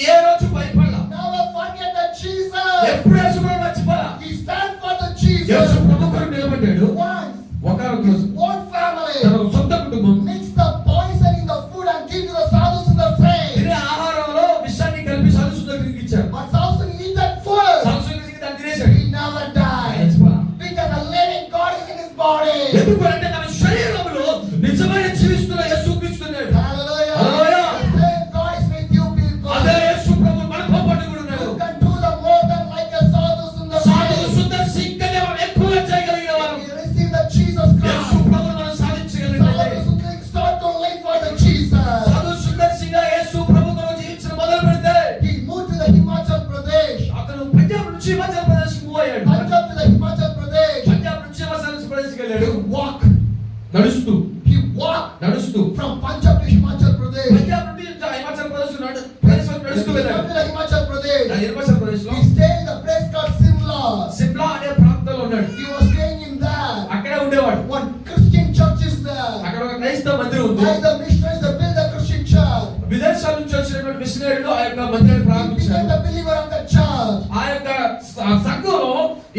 ఏ రోజు భయపడలా.
Never forget that Jesus.
ఎప్పుడు యేసు ప్రభువుని మర్చిపోలా.
He stand for the
Yesu
Jesus.
ప్రభు కొరకు నిలబడ్డాడు.
Once
ఒకనొక
his
రోజు
own family
తన సొంత కుటుంబం
mix the poison in the food and give to the Sadhu Sundar Singh.
తినే ఆహారంలో విషాన్ని కలిపి సాధు సుందర్ సింగ్ ఇచ్చారు.
But Sadhu Sundar eat that food.
సాధు సుందర్ సింగ్ దాన్ని తినేశాడు.
He never died.
చచ్చిపోలా.
Because the living God is in his body.
ఎందుకు అంటే తన శరీరంలో నిజమైన జీవిస్తున్న యేసుక్రీస్తున్నాడు.
Hallelujah.
Hallelujah.
The same God is with you people.
అదే యేసు ప్రభు మనతో పాటు కూడా ఉన్నాడు.
You can do the more than like a Sadhu Sundar
సాధు
Singh.
సుందర్ సింగ్ కన్నా మనం ఎక్కువ చేయగలిగిన వారు.
If you receive the Jesus
Yesu
Christ,
ప్రభువును మనం సాధించగలిగినట్లయితే
Sadhu Sundar Singh start to live for the Jesus.
సాధు సుందర్ సింగ్ యేసు ప్రభు కొరకు జీవించడం మొదలు పెడితే
He moved to the Himachal Pradesh.
అతను పంజాబ్ నుంచి హిమాచల్ ప్రదేశ్ కి మూవ్ అయ్యాడు.
Punjab to the Himachal Pradesh.
Punjab నుంచి హిమాచల్ ప్రదేశ్ కి వెళ్ళాడు.
He walked.
నడుస్తూ
He walked from Punjab to Himachal Pradesh.
Punjab నుండి హిమాచల్ ప్రదేశ్ నడుస్తూ
He
వెళ్ళాడు.
come to the Himachal Pradesh.
Himachal Pradesh లో
He stayed in the place called Simla.
Shimla అనే ప్రాంతంలో ఉన్నాడు.
He was staying in that.
అక్కడే ఉండేవాడు.
One Christian church is there.
అక్కడ ఒక క్రైస్తవ మందిరం ఉంది.
By the missionaries that built the Christian church.
విదేశాల నుంచి వచ్చినటువంటి మిషనరీలు ఆ యొక్క మందిరాన్ని
He became
ప్రారంభించారు.
the believer of the church.
ఆ యొక్క సంఘంలో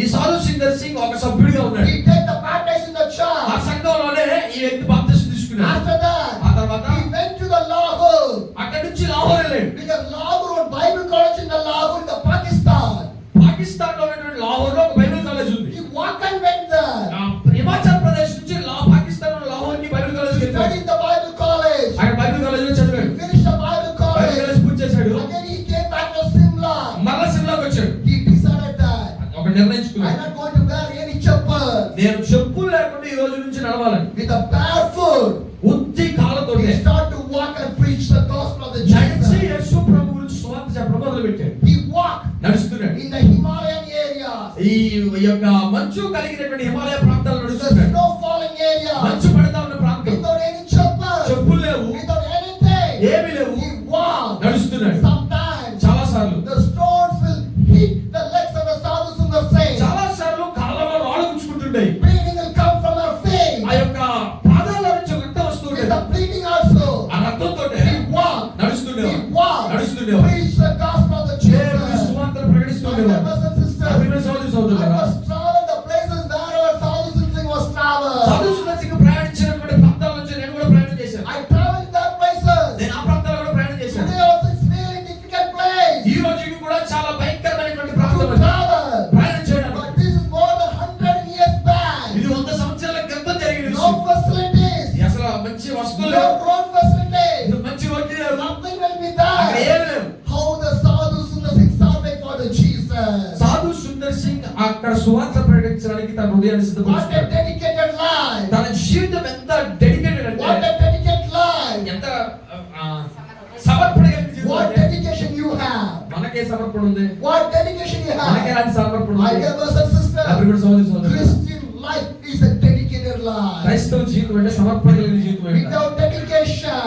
ఈ సాధు సుందర్ సింగ్ ఒక సభ్యుడిగా ఉన్నాడు.
He did the baptism in the
ఆ
church.
సంఘంలోనే ఈ వ్యక్తి బాప్తిసం తీసుకున్నాడు.
After that,
ఆ తర్వాత
he went to the Lahore.
అక్కడి నుంచి లాహోర్ వెళ్ళాడు.
Because Lahore, one Bible college in the Lahore in the Pakistan.
Pakistan లో ఉన్నటువంటి లాహోర్ లో ఒక బైబిల్ కాలేజ్ ఉంది.
He walked and went there.
Himachal Pradesh నుంచి పాకిస్తాన్ లో లాహోర్ కి Bible college
He studied the Bible college.
అక్కడ బైబిల్ కాలేజ్ లో చదివాడు.
Finished the Bible
Bible
college.
College పూర్తి చేశాడు.
Again he came back to Simla.
మరలా సిమ్లాకి వచ్చాడు.
He decided that
ఒక
I'm
నిర్ణయించుకున్నాడు.
not going to wear any chappal.
నేను చెప్పులు లేకుండా ఈ రోజు నుంచి నడవాలని.
With a barefoot,
ఉత్తి కాళ్ళతోనే
he started to walk and preach the gospel of the
నడిచి
Jesus.
యేసు ప్రభు గురించి సువార్త చెప్పడం మొదలు పెట్టాడు.
He walked
నడుస్తున్నాడు.
in the Himalayan areas,
ఈ యొక్క మంచు కలిగినటువంటి హిమాలయ ప్రాంతాల్లో
the
నడుస్తున్నాడు.
snow falling areas,
మంచు పడతా ఉన్న ప్రాంతం.
without any chappal,
చెప్పులు లేవు,
without anything.
ఏమీ లేవు.
He walked.
నడుస్తున్నాడు.
Sometimes
చాలా సార్లు
the stones will hit the legs of the Sadhu Sundar Singh.
చాలా సార్లు కాళ్ళలో రాళ్ళు గుచ్చుకుంటుండే.
Bleeding will come from her face.
ఆ యొక్క పాదాల నుంచి రక్తం వస్తుండే.
With the bleeding also.
ఆ రక్తంతో
He walked.
నడుస్తుండేవాడు.
He walked.
నడుస్తుండేవాడు.
Preach the gospel of the
దేవుని
Jesus.
సువార్తను
My
ప్రకటిస్తుండేవాడు.
brothers and sisters,
ప్రియమైన సోదరి
I
సోదరులారా,
must travel the places wherever Sadhu Sundar Singh was traveled.
సాధు సుందర్ సింగ్ ప్రయాణించినటువంటి ప్రాంతాల నుంచి నేను కూడా ప్రయాణం చేశాను.
I traveled that places.
నేను ఆ ప్రాంతాల్లో కూడా ప్రయాణం చేశాను.
Today also it's really difficult place
ఈ రోజుకి కూడా చాలా భయంకరమైనటువంటి
to
ప్రాంతం అది.
travel.
ప్రయాణం చేయడానికి.
But this is more than 100 years back.
ఇది 100 సంవత్సరాల క్రితం జరిగిన
No
విషయం.
facilities.
ఇది అసలు మంచి వస్తువులు లేవు.
No road facilities.
ఇది మంచి రోడ్లు లేవు.
Nothing will be
అక్కడ
there.
ఏమీ లేవు.
How the Sadhu Sundar Singh surveyed for the Jesus.
సాధు సుందర్ సింగ్ అక్కడ సువార్త ప్రకటించడానికి తన హృదయాన్ని
What a
సిద్ధపరుచుకున్నాడు.
dedicated life.
తన జీవితం ఎంత డెడికేటెడ్
What
అంటే
a dedicated life.
ఎంత సమర్పణ కలిగిన జీవితం
What
అంటే
dedication you have.
మనకే సమర్పణ ఉంది.
What dedication you
మనకే
have.
లాంటి సమర్పణ
My
ఉంది.
dear brothers and
నా
sisters,
ప్రియమైన సోదరి సోదరులారా,
Christian life is a dedicated life.
క్రైస్తవ జీవితం అంటే సమర్పణ కలిగిన జీవితం అంటే
Without dedication,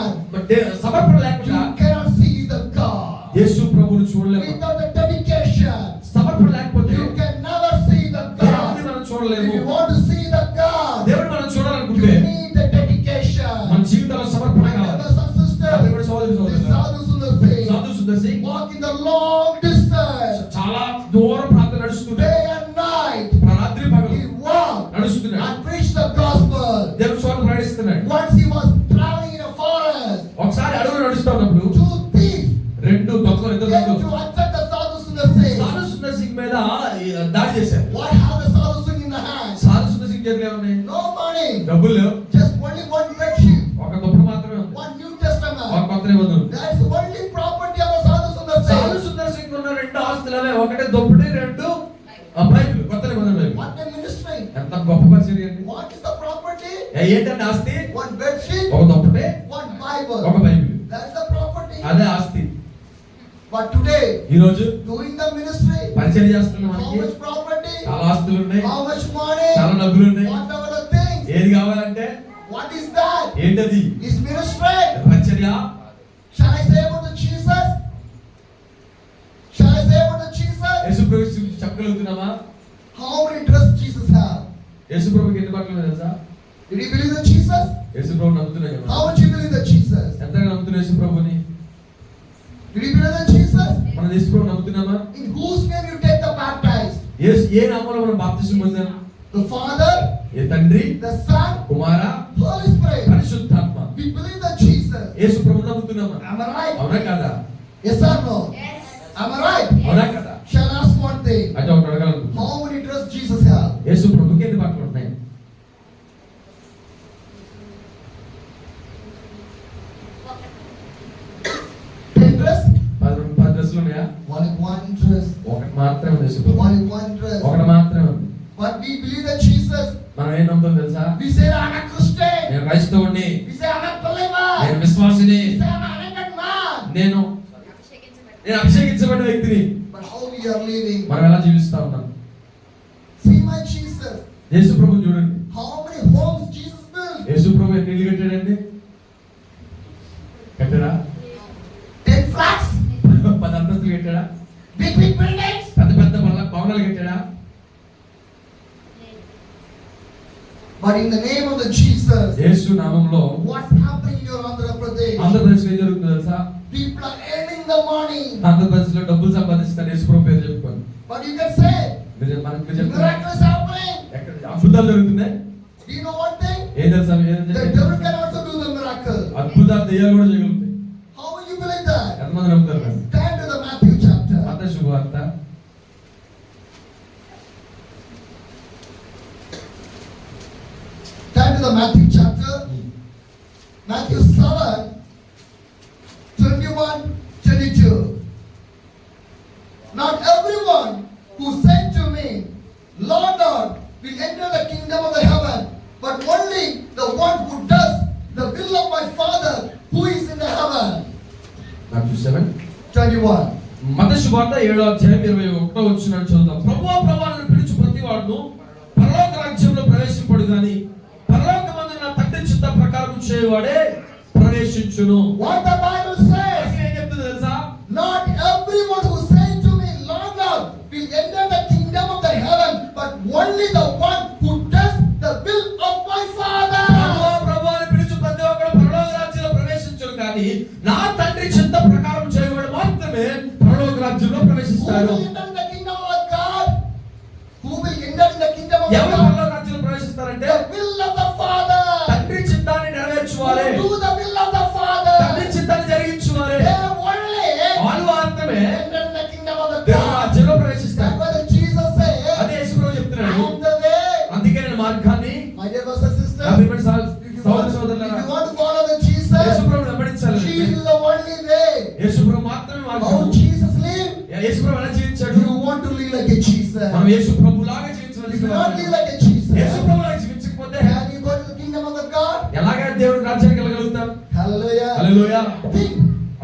సమర్పణ లేకుండా
you cannot see the God.
యేసు ప్రభువును చూడలేము.
Without the dedication,
సమర్పణ లేకపోతే
you can never see the
దేవుని
God.
మనం
If
చూడలేము.
you want to see the God,
దేవుని మనం
you
చూడాలనుకుంటే
need the dedication.
మన జీవితంలో సమర్పణ
My
కావాలి.
brothers and
నా
sisters,
ప్రియమైన సోదరి
this
సోదరులారా,
Sadhu Sundar Singh
సాధు Sundar Singh
walking the long distance,
చాలా దూరం ప్రాంతం నడుస్తుంటే
day and night.
రాత్రి పగలు
He walked
నడుస్తున్నాడు.
and preached the gospel.
దేవుని స్వార్థ ప్రకటిస్తున్నాడు.
Once he was traveling in a forest,
ఒకసారి అడవులు నడుస్తున్నప్పుడు
two thieves
రెండు దొంగలు ఇద్దరు
came
దొంగలు
to attack the Sadhu Sundar Singh.
సాధు సుందర్ సింగ్ మీద దాడి చేశారు.
What had the Sadhu Singh in the hand?
సాధు సుందర్ సింగ్ చేతిలో ఏమున్నాయి?
No money,
డబ్బులు లేవు.
just only one bed sheet,
ఒక దుప్పటి మాత్రమే ఉంది.
one New
ఒక
Testament.
కొత్త నిబంధన ఉంది.
That's the only property of the Sadhu Sundar
సాధు
Singh.
సుందర్ సింగ్ ఉన్న రెండు ఆస్తులవే, ఒకటి దుప్పటి, రెండు బైబిల్, కొత్త నిబంధన బైబిల్.
What a ministry!
ఎంత గొప్ప పరిచర్య అండి.
What is property?
ఏంటంటే ఆస్తి?
One bed sheet,
ఒక దుప్పటే,
one Bible.
ఒక బైబిల్.
That's the property.
అదే ఆస్తి.
But today,
ఈ రోజు
doing the ministry,
పరిచయం చేస్తున్న
how
మనకి
much property?
చాలా ఆస్తులు ఉన్నాయి,
How much money?
చాలా డబ్బులు ఉన్నాయి.
Whatever the things.
ఏది కావాలంటే
What is that?
ఏంటది?
Is ministry?
పరిచర్య.
Shall I say about the Jesus? Shall I say about the Jesus?
యేసుప్రభు గురించి చెప్పగలుగుతున్నామా?
How many dress Jesus have?
యేసుప్రభుకి ఎన్ని బట్టలు ఉన్నాయి తెలుసా?
Did you believe in Jesus?
యేసుప్రభు నమ్ముతున్నాయి
How
కదా.
much you believe in Jesus?
ఎంతగా నమ్ముతున్నావు యేసుప్రభుని?
Did you believe in Jesus?
మనం యేసుప్రభు నమ్ముతున్నామా?
In whose name you take the baptized?
ఏ నామములో మనం బాప్తిసం పొందాం?
The Father,
ఏ తండ్రి,
the Son,
Kumara,
Holy Spirit.
పరిశుద్ధాత్మ.
We believe in Jesus.
యేసుప్రభు నమ్ముతున్నామా?
Am I right?
అవునా కదా?
Yes or no?
Yes.
Am I right?
అవునా కదా?
Shall I ask one thing?
అయితే ఒకటి అడగాలనుకుంటున్నా.
How many dress Jesus have?
యేసుప్రభుకి ఎన్ని బట్టలు ఉన్నాయి?
10 dress?
10 డ్రెస్సులు ఉన్నాయా?
One dress.
ఒకటి మాత్రమే ఉంది యేసుప్రభు.
One dress.
ఒకటి మాత్రమే ఉంది.
But we believe that Jesus.
మనం ఏం నమ్ముతాం తెలుసా?
We say I'm a Christian.
నేను క్రైస్తవుడిని,
We say I'm a believer.
నేను విశ్వాసిని,
We say I'm an anointed man.
నేను అభిషేకించబడిన వ్యక్తిని.
But how we are living?
మనం ఎలా జీవిస్తా ఉన్నాం?
See my Jesus.
యేసుప్రభుని చూడండి.
How many homes Jesus built?
యేసుప్రభు ఎన్ని ఇల్లు కట్టాడండి? కట్టాడా?
10 flats.
10 అంతస్తులు కట్టాడా?
Big buildings.
పెద్ద పెద్ద భవనాలు కట్టాడా?
But in the name of the Jesus,
యేసు నామములో
what's happening in your Andhra Pradesh?
ఆంధ్రప్రదేశ్లో ఏం జరుగుతుందో తెలుసా?
People are earning the money.
ఆంధ్రప్రదేశ్లో డబ్బులు సంపాదిస్తారు యేసుప్రభు పేరు చెప్పుకొని.
But you can say,
మనకి చెప్తున్నా,
miracles happening.
ఎక్కడ అద్భుతాలు జరుగుతున్నాయి?
Do you know one thing?
ఏం తెలుసా?
The devil can also do the miracle.
అద్భుతాలు దెయ్యాలు కూడా చేయగలుగుతాయి.
How will you believe that?
ఎంతమంది నమ్ముతారు కదా?
Turn to the Matthew chapter.
మత్తయి శుభవార్త
Turn to the Matthew chapter. Matthew 7, 21, 22. Not everyone who said to me, Lord, Lord, will enter the kingdom of the heaven, but only the one who does the will of my Father who is in the heaven.
Matthew 7,
21.
మత్తయి శుభవార్త 7:21 చదువుదాం. ప్రభువా ప్రభువా అని పిలుచు ప్రతి వాడును పరలోక రాజ్యంలో ప్రవేశింపడు గాని పరలోకమందు నా తండ్రి చిత్త ప్రకారం చేయువాడే ప్రవేశించును.
What the Bible says,
అసలు ఏం చెప్తుంది తెలుసా?
not everyone who says to me, Lord, Lord, will enter the kingdom of the heaven, but only the one who does the will of my Father.
ప్రభువా ప్రభువా అని పిలుచు ప్రతి ఒక్కడు పరలోక రాజ్యంలో ప్రవేశించును గాని నా తండ్రి చిత్త ప్రకారం చేయువాడు మాత్రమే పరలోక రాజ్యంలో
Who
ప్రవేశిస్తాడు.
will enter in the kingdom of God? Who will enter in the kingdom of
ఎవరు
God?
పరలోక రాజ్యంలో ప్రవేశిస్తారంటే
The will of the Father.
తండ్రి చిత్తాన్ని నెరవేర్చువారే,
Who do the will of the Father?
తండ్రి చిత్తాన్ని జరిగించువారే
They only
వాళ్ళు మాత్రమే
enter in the kingdom of the
దేవుని
God.
రాజ్యంలో
That's
ప్రవేశిస్తారు.
what Jesus said.
అదే యేసుప్రభు
I
చెప్తున్నాడు.
am the way.
అందుకే నేను మార్గాన్ని
My dear brothers and
నా
sisters,
ప్రియమైన
if you
సోదర
want
సోదరులారా,
to follow the Jesus,
యేసుప్రభుని వెంబడించాలి.
Jesus is the only way.
యేసుప్రభు మాత్రమే
How
మార్గం.
Jesus lived?
యేసుప్రభు ఎలా జీవించాడు?
You want to live like a Jesus.
మనం యేసుప్రభులాగా
If
జీవించవలసిన
you not live
వారు.
like a Jesus,
యేసుప్రభులాగా జీవించకపోతే
can you go to the kingdom of the God?
ఎలాగ దేవుని రాజ్యానికి వెళ్ళగలుగుతాం?
Hallelujah.
హల్లెలూయా.
Think,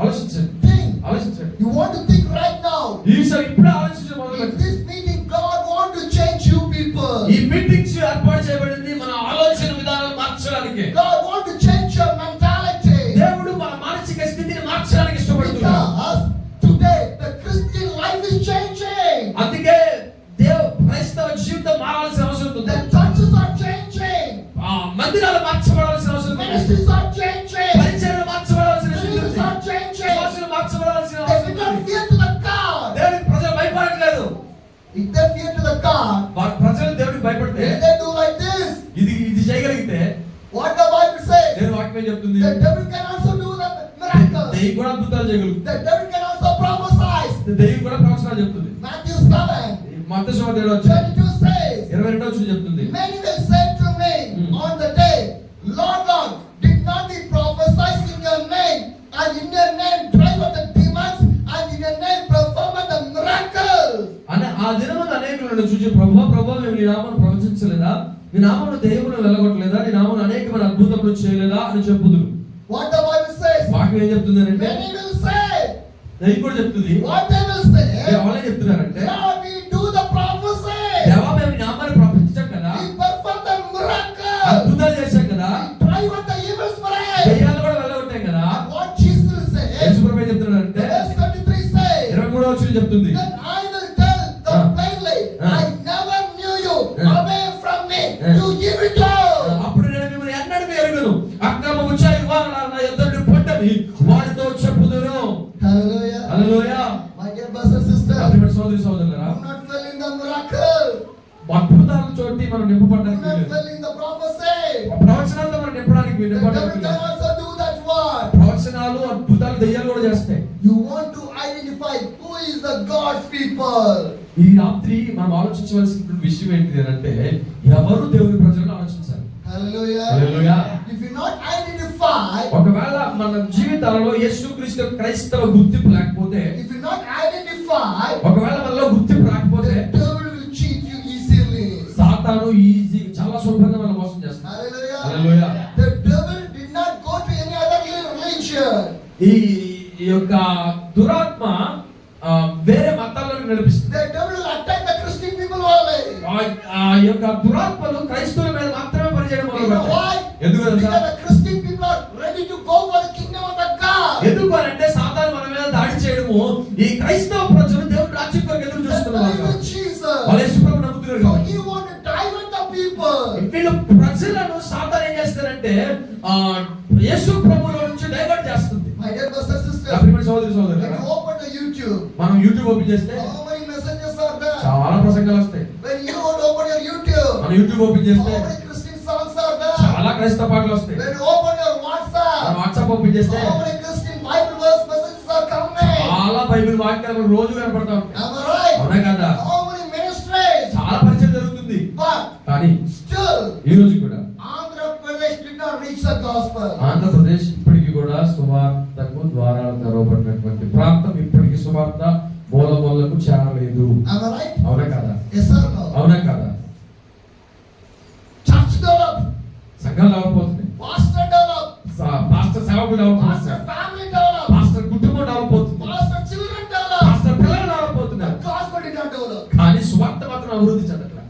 ఆలోచించండి,
think.
ఆలోచించండి.
You want to think right now.
ఈసారి ఇప్పుడే ఆలోచించడం మొదలు
In
పెట్టండి.
this meeting, God want to change you people.
ఈ మీటింగ్స్ ఏర్పాటు చేయబడింది మన ఆలోచన విధానం మార్చడానికి.
God want to change your mentality.
దేవుడు మన మానసిక స్థితిని మార్చడానికి ఇష్టపడుతున్నాడు.
Because today the Christian life is changing.
అందుకే క్రైస్తవ జీవితం మారాల్సిన అవసరం ఉంది.
The churches are changing.
మందిరాలు మార్చబడాల్సిన అవసరం ఉంది.
Ministries are changing.
పరిచర్యలు మార్చబడాల్సిన అవసరం
Believers
ఉంది.
are changing.
విశ్వాసులు మార్చబడాల్సిన
They
అవసరం
become
ఉంది.
fear to the God.
దేవునికి ప్రజలు భయపడట్లేదు.
If they fear to the God,
వారి ప్రజలు దేవునికి భయపడితే
if they do like this,
ఇది చేయగలిగితే
what the Bible says,
దేవుని వాక్యం చెప్తుంది,
the devil can also do the miracle.
దెయ్యం కూడా అద్భుతాలు చేయగలుగుతుంది.
The devil can also prophesy.
దెయ్యం కూడా ప్రవచనాలు చెప్తుంది.
Matthew 7,
మత్తయి శుభవార్త
22 says,
22 చెప్తుంది.
many will say to me on the day, Lord, Lord, did not we prophesy in your name, and in your name drive out the demons, and in your name perform the miracles?
అని ఆ దినమున అనేకులను చూసి ప్రభువా ప్రభువా మేము నీ నామమును ప్రవచించలేదా, నీ నామమున దెయ్యములను వెళ్ళగొట్టలేదా కదా, నీ నామమున అనేకమైన అద్భుతములు చేయలేదా అని చెప్పుదురు.
What the Bible says?
వాక్యం ఏం చెప్తుందంటే,
Many will say.
దైవం కూడా చెప్తుంది.
What they will say?
వాళ్ళే చెప్తున్నారంటే,
Lord, we do the prophecy.
దేవా మేము నీ నామాన్ని ప్రవచించాం కదా,
We perform the miracle.
అద్భుతాలు చేశాం కదా,
We drive out the evil spirit.
దయ్యాలు కూడా వెళ్ళగొట్టాం కదా.
And what Jesus will say?
యేసుప్రభు ఏం చెప్తున్నాడంటే,
Verse 23 says.
23వ వచనం చెప్తుంది,
Then I will tell them plainly, I never knew you. Away from me, you evildoers.
అప్పుడు నేను మిమ్మల్ని ఎన్నడూ ఎరుగను, అక్రమము చేయువారు నా యొద్ద నుండి పొండని వారితో చెప్పుదును.
Hallelujah.
Hallelujah.
My dear brothers and sisters,
ప్రియమైన సోదరి సోదరులారా,
do not fail in the miracle.
అద్భుతాల చోటి మనం
Do
నింపబడడానికి
not
వీలేదు.
fail in the prophecy.
ప్రవచనాలతో మనం నింపడానికి
The devil
నింపబడడానికి
can
వీలేదు.
also do that one.
ప్రవచనాలు అద్భుతాలు దయ్యాలు కూడా చేస్తాయి.
You want to identify who is the God's people.
ఈ రాత్రి మనం ఆలోచించవలసిన విషయం ఏంటిది అంటే, ఎవరు దేవుని ప్రజలను ఆలోచించాలి.
Hallelujah.
Hallelujah.
If you not identify,
ఒకవేళ మన జీవితాలలో యేసుక్రీస్తు క్రైస్తవ గుర్తింపు లేకపోతే,
if you not identify,
ఒకవేళ మనలో గుర్తింపు రాకపోతే,
the devil will cheat you easily.
సాతాను ఈజీ చాలా సులభంగా మనం మోసం చేస్తాడు.
Hallelujah.
Hallelujah.
The devil did not go to any other religion.
ఈ యొక్క దురాత్మ వేరే మతాలను నడిపిస్తుంది.
The devil will attack the Christian people only.
ఆ యొక్క దురాత్మలు క్రైస్తవుల మీద మాత్రమే పనిచేయడం
You know why?
మొదలుపెట్టాయి. ఎందుకు తెలుసా?
Because the Christian people are ready to go for the kingdom of the God.
ఎందుకు అంటే సాతాను మన మీద దాడి చేయడము, ఈ క్రైస్తవ ప్రజలు దేవుని రాజ్యం కొరకు ఎదురు
They
చూస్తున్నారు.
believe in Jesus.
వాళ్ళు యేసుప్రభువుని నమ్ముతున్నారు
So
కాబట్టి.
he want to divert the people.
వీళ్ళు ప్రజలను సాతాను ఏం చేస్తారంటే యేసు ప్రభువులో నుంచి డైవర్ట్ చేస్తుంది.
My dear brothers and sisters,
ప్రియమైన సోదరి
when
సోదరులారా,
you open the YouTube,
మనం యూట్యూబ్ ఓపెన్ చేస్తే
how many messages are there?
చాలా ప్రసంగాలు వస్తాయి.
When you open your YouTube,
మనం యూట్యూబ్ ఓపెన్ చేస్తే
how many Christian songs are there?
చాలా క్రైస్తవ పాటలు వస్తాయి.
When you open your
మనం
WhatsApp,
వాట్సాప్ ఓపెన్ చేస్తే
how many Christian Bible verse messages are coming?
చాలా బైబిల్ వాక్యాలు రోజు కనపడతా ఉంటాయి.
Am I right?
అవునా కదా?
How many ministries?
చాలా పరిచయం జరుగుతుంది.
But
కానీ
still,
ఈ రోజు కూడా
Andhra Pradesh did not reach the gospel.
Andhra Pradesh ఇప్పటికీ కూడా సువార్తకు ద్వారాలు తెరవబడినటువంటి ప్రాంతం, ఇప్పటికీ సువార్త మూలకు చేరలేదు.
Am I right?
అవునా కదా?
Yes or no?
అవునా కదా?
Church develop,
సంఘాలు డెవలప్,
pastor develop,
పాస్టర్ సేవకులు develop,
pastor family develop,
pastor కుటుంబం డెవలప్ అవుతుంది,
pastor children develop.
పాస్టర్ పిల్లలు డెవలప్ అవుతున్నారు.
The gospel did not develop.
కానీ సువార్త మాత్రం అభివృద్ధి చెందట్లేదు.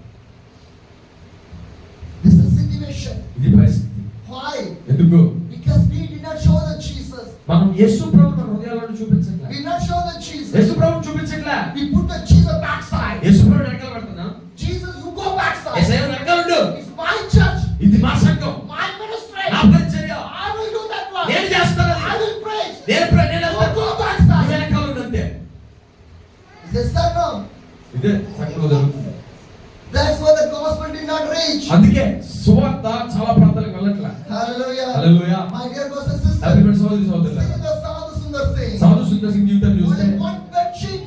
This is the situation.
ఇది పరిస్థితి.
Why?
ఎందుకు?
Because we did not show the Jesus.
మనం యేసు ప్రభువును మన హృదయాలను చూపించట్లే.
We did not show the Jesus.
యేసు ప్రభువును చూపించట్లే.
We put the Jesus backside.
యేసు ప్రభువును వెనకాల పెడుతున్నాం.
Jesus, you go backside.
యేసయ్య వెనకాల ఉండు.
It's my church,
ఇది మా సంఘం,
my ministry.
నా పరిచర్య,
I will do that one.
నేను చేస్తాను అది.
I will preach.
నేను
You
వెళ్తాను.
go
నువ్వు
backside.
వెనకాల ఉండు అంతే.
Yes or no?
ఇదే సంఘంలో జరుగుతుంది.
That's why the gospel did not reach.
అందుకే సువార్త చాలా ప్రాంతాలకు వెళ్ళట్లే.
Hallelujah.
Hallelujah.
My dear brothers and sisters,
ప్రియమైన సోదరి సోదరులారా,
see the Sadhu Sundar Singh.
సాధు సుందర్ సింగ్ జీవితాన్ని చూస్తే
Only one bed sheet,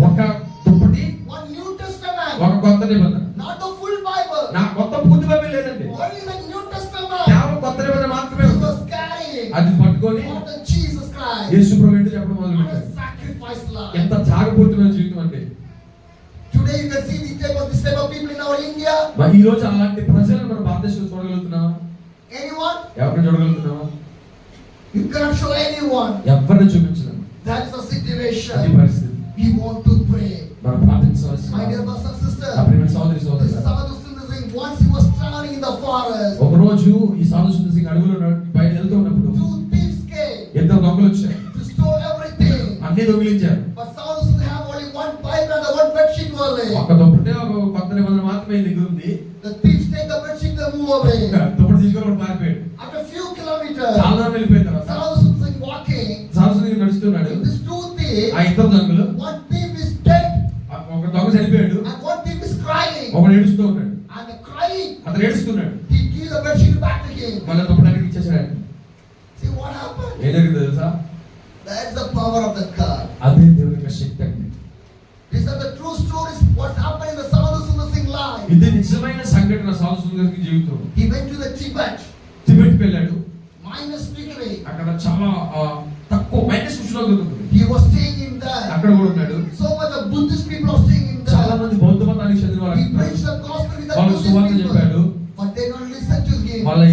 ఒక దుప్పటి,
one New Testament,
ఒక కొత్త నిబంధన.
not the full Bible.
నా కొత్త పూర్తి బైబిల్ లేదండి.
Only the New Testament.
కేవలం కొత్త నిబంధన మాత్రమే
He
ఉంది.
was carrying
అది పట్టుకొని
for the Jesus Christ.
యేసు ప్రభువు ఏంటో చెప్పడం మొదలు
What a
పెట్టారు.
sacrifice life.
ఎంత త్యాగపూరితమైన జీవితం అంటే.
Today you can see this type of people in our India.
మరి ఈ రోజు అలాంటి ప్రజలను మన భారతదేశంలో చూడగలుగుతున్నావా?
Anyone?
ఎవరిని చూడగలుగుతున్నావా?
You cannot show anyone.
ఎవరిని చూపించలేము.
That is the
అది
situation.
పరిస్థితి.
We want to pray.
మనం ప్రార్థించవలసిన
My dear brothers and
నా
sisters,
ప్రియమైన సోదరి
the
సోదరులారా,
Sadhu Sundar Singh, once he was traveling in the forest,
ఒక రోజు ఈ సాధు సుందర్ సింగ్ అడవిలో బయట వెళ్తూ ఉన్నప్పుడు
two thieves came
ఇద్దరు దొంగలు వచ్చారు.
to steal everything.
అన్ని దొంగిలించారు.
But Sadhu Sundar have only one Bible and the one bed sheet only.
ఒక దుప్పటి, ఒక కొత్త నిబంధన మాత్రమే ఈ దగ్గర ఉంది.
The thieves take the bed sheet, they move away.
దుప్పటి తీసుకొని వాడు పారిపోయాడు.
After a few kilometers,
చాలా దూరం వెళ్ళిపోయిన తర్వాత
Sadhu Sundar Singh walking.
సాధు సుందర్ సింగ్ నడుస్తున్నాడు.
These two thieves,
ఆ ఇద్దరు దొంగలు,
one thief is dead
ఒక దొంగ చనిపోయాడు,
and one thief is crying.
ఒకడు ఏడుస్తూ ఉన్నాడు.
And the crying,
అతను ఏడుస్తున్నాడు.
he gives the bed sheet back to him.
మళ్ళీ దుప్పటి దగ్గరికి ఇచ్చేసాడు ఆయన.
See what happened?
ఏం జరిగింది తెలుసా?
That is the power of the God.
అదే దేవుని యొక్క శక్తి అండి.
These are the true stories what happened in the Sadhu Sundar Singh life.
ఇది నిజమైన సంఘటన సాధు సుందర్ సింగ్ జీవితం.
He went to the Tibet,
టిబెట్కి వెళ్ళాడు.
minus degree.
అక్కడ చాలా తక్కువ మైనస్ ఉష్ణోగ్రత ఉంది.
He was staying in there.
అక్కడ కూడా ఉన్నాడు.
So much of Buddhist people are staying in
చాలా
there.
మంది బౌద్ధ మతానికి చెందిన
He
వాళ్ళు
preached the gospel with the
వాళ్ళు
Buddhist
సువార్త చెప్పాడు.
people. But they don't listen to him.
వాళ్ళ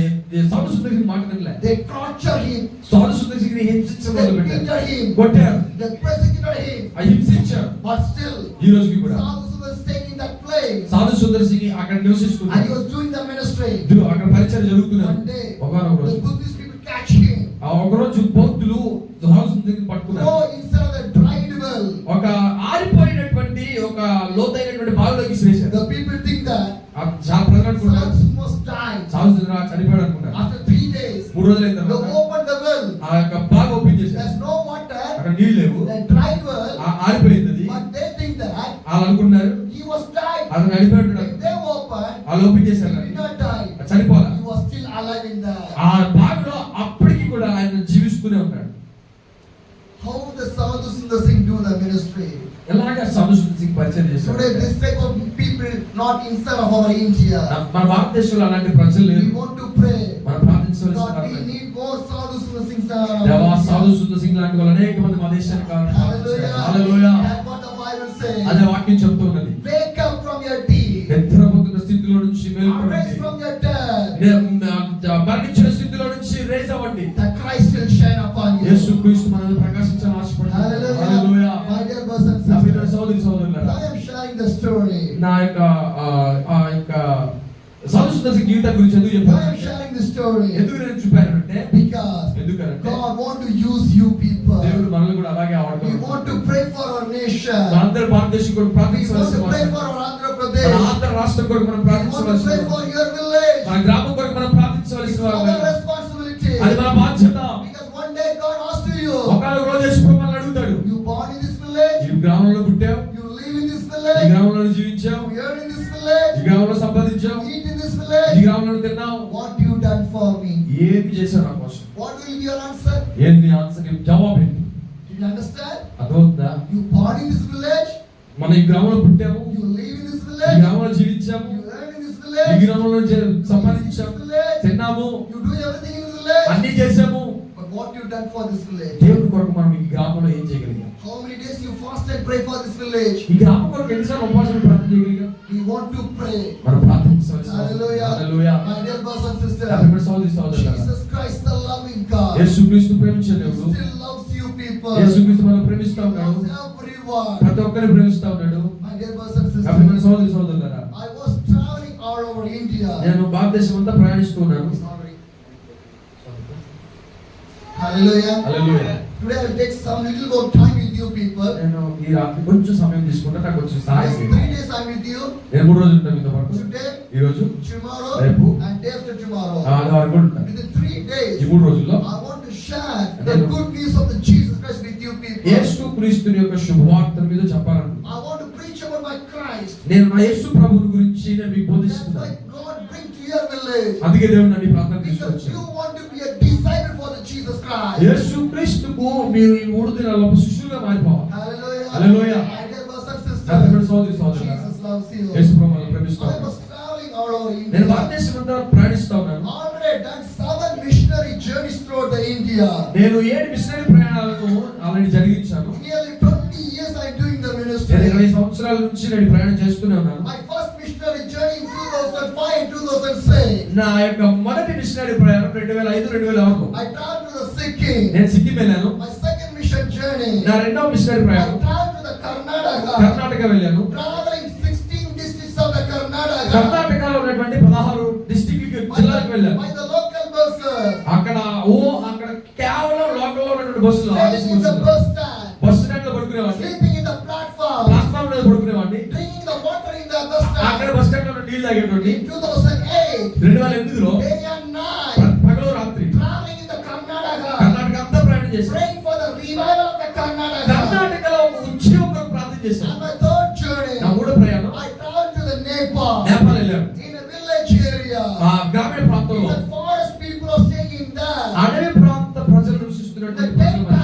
సాధు సుందరికి మాట వినలే.
They tortured him.
సాధు సుందరికి హింసించడం
They
మొదలుపెట్టారు.
beaten him.
కొట్టారు,
They persecuted him.
హింసించారు.
But still,
ఈ రోజుకి కూడా
Sadhu Sundar was staying in that place.
సాధు సుందర్ సింగ్ అక్కడ
And he
నివసిస్తున్నారు.
was doing the ministry.
అక్కడ పరిచయం జరుగుతున్నారు.
One day,
ఒకనొక
the
రోజు
Buddhist people catch him.
ఆ ఒకరోజు బౌద్ధులు సాధు సుందర్ని పట్టుకున్నారు.
Go inside of the dried well.
ఒక ఆరిపోయినటువంటి ఒక లోతైనటువంటి బావిలోకి విసిరేశారు.
The people think that
చాలా ప్రజలు అనుకున్నారు
Sadhu must die.
సాధు సుందర్ చనిపోయాడు అనుకున్నారు.
After 3 days,
3 రోజులైన
they
తర్వాత
opened the well.
ఆ యొక్క బావి ఓపెన్ చేశారు.
There's no water.
అక్కడ నీళ్ళు లేవు,
The dried well.
ఆరిపోయింది అది.
But they think that
వాళ్ళు అనుకున్నారు
he was died.
అతను చనిపోయాడు.
When they opened,
వాళ్ళు ఓపెన్ చేశారు,
he did not die.
చనిపోలే.
He was still alive in there.
ఆ బావిలో అప్పటికి కూడా ఆయన జీవిస్తూనే ఉన్నాడు.
How the Sadhu Sundar Singh do the ministry?
ఎలాగా సాధు సుందర్ సింగ్ పరిచయం చేశారు.
Today, this type of people not inside of our India.
మన భారతదేశంలో అలాంటి ప్రజలు
We
లేరు.
want to pray.
మనం ప్రార్థించవలసిన
God, we
కారణం
need more Sadhu Sundar Singhs.
దేవా సాధు సుందర్ సింగ్ లాంటి వాళ్ళు అనేక మంది మా దేశానికి కావాలి.
Hallelujah.
Hallelujah.
That's what the Bible says.
అదే వాక్యం చెప్తూ ఉన్నది.
Wake up from your deed.
నిద్రపోతున్న స్థితిలో నుంచి
Arise
మేలుకోండి.
from your death.
మరణించిన స్థితిలో నుంచి రేజ్ అవ్వండి.
That Christ will shine upon you.
యేసుక్రీస్తు మనల్ని ప్రకాశించాలని ఆశపడుతున్నాడు.
Hallelujah.
Hallelujah.
My dear brothers and
నా ప్రియమైన
sisters,
సహోదరి సహోదరులారా,
I am sharing the story.
నా యొక్క ఆ యొక్క సాధు సుందర్ సింగ్ జీవితం గురించి ఎందుకు
I am
చెప్పాను?
sharing the story
ఎందుకు నేను చూపానంటే,
because
ఎందుకంటే
God want to use you people.
దేవుడు మనల్ని కూడా అలాగే
We
ఆడుతున్నాడు.
want to pray for our nation.
మనందరూ భారతదేశం కొరకు
We want
ప్రార్థించవలసిన
to pray
అవసరం.
for our Andhra
మన
Pradesh.
ఆంధ్ర రాష్ట్రం కొరకు మనం
We want to
ప్రార్థించవలసిన
pray
అవసరం.
for your village.
మన గ్రామం కొరకు మనం
It's
ప్రార్థించవలసిన
our
అవసరం.
responsibility.
అది మన బాధ్యత.
Because one day God asks to you,
ఒకవేళ ఒక రోజు యేసు ప్రభువు మనల్ని అడుగుతాడు,
you born in this village,
ఈ గ్రామంలో పుట్టావు,
you live in this
ఈ
village,
గ్రామంలో జీవించావు,
you earn in this village,
ఈ గ్రామంలో సంపాదించావు,
you eat in this
ఈ
village.
గ్రామంలో తిన్నావు,
What you done for me?
ఏమి చేశావు నా కోసం?
What will be your answer?
ఏంటి నీ ఆన్సర్? జవాబు ఏంటి?
Did you understand?
అర్థమవుతుందా?
You born in this village,
మనం ఈ గ్రామంలో పుట్టాము,
you live in this
ఈ
village,
గ్రామంలో జీవించాము,
you earn in this
ఈ
village,
గ్రామంలో
you live in
సంపాదించాము,
this village,
తిన్నాము,
you do everything in this village.
అన్ని చేసాము.
But what you done for this village?
దేవుడి కొరకు మనం ఈ గ్రామంలో ఏం చేయగలిగాం?
How many days you fast and pray for this village?
ఈ గ్రామం కొరకు ఎన్నిసార్లు ఉపవాసం ప్రార్థన చేయగలిగాం?
We want to pray.
మనం ప్రార్థించవలసిన అవసరం.
Hallelujah.
Hallelujah.
My dear brothers and
నా
sisters,
ప్రియమైన సహోదరి సహోదరులారా,
Jesus Christ, the loving God,
యేసుక్రీస్తు ప్రేమించే దేవుడు,
still loves you people.
యేసుక్రీస్తు మనల్ని ప్రేమిస్తా
He
ఉన్నాడు,
loves everyone.
ప్రతి ఒక్కరిని ప్రేమిస్తా ఉన్నాడు.
My dear brothers and
నా ప్రియమైన
sisters,
సహోదరి సహోదరులారా,
I was traveling all over India.
నేను భారతదేశం అంతా ప్రయాణిస్తూ ఉన్నాను.
Sorry. Hallelujah.
Hallelujah.
Today I will take some little more time with you people.
నేను ఈ రాత్రి కొంచెం సమయం తీసుకుంటే నాకు కొంచెం సహాయం
Next
చేయండి.
3 days I'm with you.
నేను 3 రోజులు ఉంటాను మీతో పాటు.
Today,
ఈ రోజు,
tomorrow,
Repu.
and day after tomorrow.
ఆదివారం కూడా ఉంటాను.
Within 3
ఈ
days,
3 రోజుల్లో
I want to share the good news of the Jesus Christ with you people.
యేసుక్రీస్తుని యొక్క శుభవార్తల మీద చెప్పాలనుకుంటున్నాను.
I want to preach about my Christ.
నేను నా యేసు ప్రభువుని గురించి నేను మీకు
That's
బోధిస్తున్నాను.
why God bring to your village.
అందుకే దేవుడు నన్ను ఈ ప్రాంతం
Because
తీసుకొచ్చాడు.
you want to be a disciple for the Jesus Christ.
యేసుక్రీస్తుకు మీరు ఈ 3 దినాల్లో శిష్యులుగా మారిపోవాలి.
Hallelujah.
Hallelujah.
My dear brothers and
నా ప్రియమైన
sisters,
సోదరి సోదరులారా,
Jesus loves you.
యేసు ప్రభువు మనల్ని ప్రేమిస్తాడు.
I was traveling all over
నేను
India.
భారతదేశం అంతా ప్రయాణిస్తా ఉన్నాను.
Already done 7 missionary journeys throughout the India.
నేను 7 machinery ప్రయాణాలను already జరిగించాను.
Nearly 20 years I'm doing the
నేను
ministry.
20 సంవత్సరాల నుంచి నేను ప్రయాణం చేస్తూనే ఉన్నాను.
My first missionary journey in 2005 and 2006.
నా యొక్క మొదటి మిషనరీ ప్రయాణం 2005 2006.
I traveled to the Sikkim.
నేను సిక్కిం వెళ్ళాను.
My second mission journey.
నా రెండవ మిషనరీ
I
ప్రయాణం
traveled to the Karnataka.
Karnataka వెళ్ళాను.
Traveling 16 districts of the Karnataka.
కర్ణాటకలో ఉన్నటువంటి 16 డిస్ట్రిక్ట్ జిల్లాలకు వెళ్ళాను.
By the local buses.
అక్కడ కేవలం లోకల్లో ఉన్నటువంటి బస్సులు
Staying in the bus stand.
Bus stand లో పడుకునేవాడిని,
Sleeping in the platform.
Platform మీద పడుకునేవాడిని,
Drinking the water in the bus
అక్కడ
stand.
బస్ స్టాండ్ లో నీళ్లు తాగేటోడిని.
In 2008.
2008లో
Day and night.
పగలు రాత్రి
Traveling in the Karnataka.
Karnataka అంతా ప్రయాణం చేశాను.
Praying for the revival of the Karnataka.
కర్ణాటకలో ఉద్యోగం కొరకు ప్రార్థన చేశాను.
And my third journey,
నా మూడో ప్రయాణం
I traveled to the Nepal.
Nepal వెళ్ళాను.
In a village area.
ఆ గ్రామీణ ప్రాంతంలో
The forest people are staying in there.
అడవి ప్రాంత ప్రజలు నివసిస్తున్నటువంటి ప్రజల మధ్య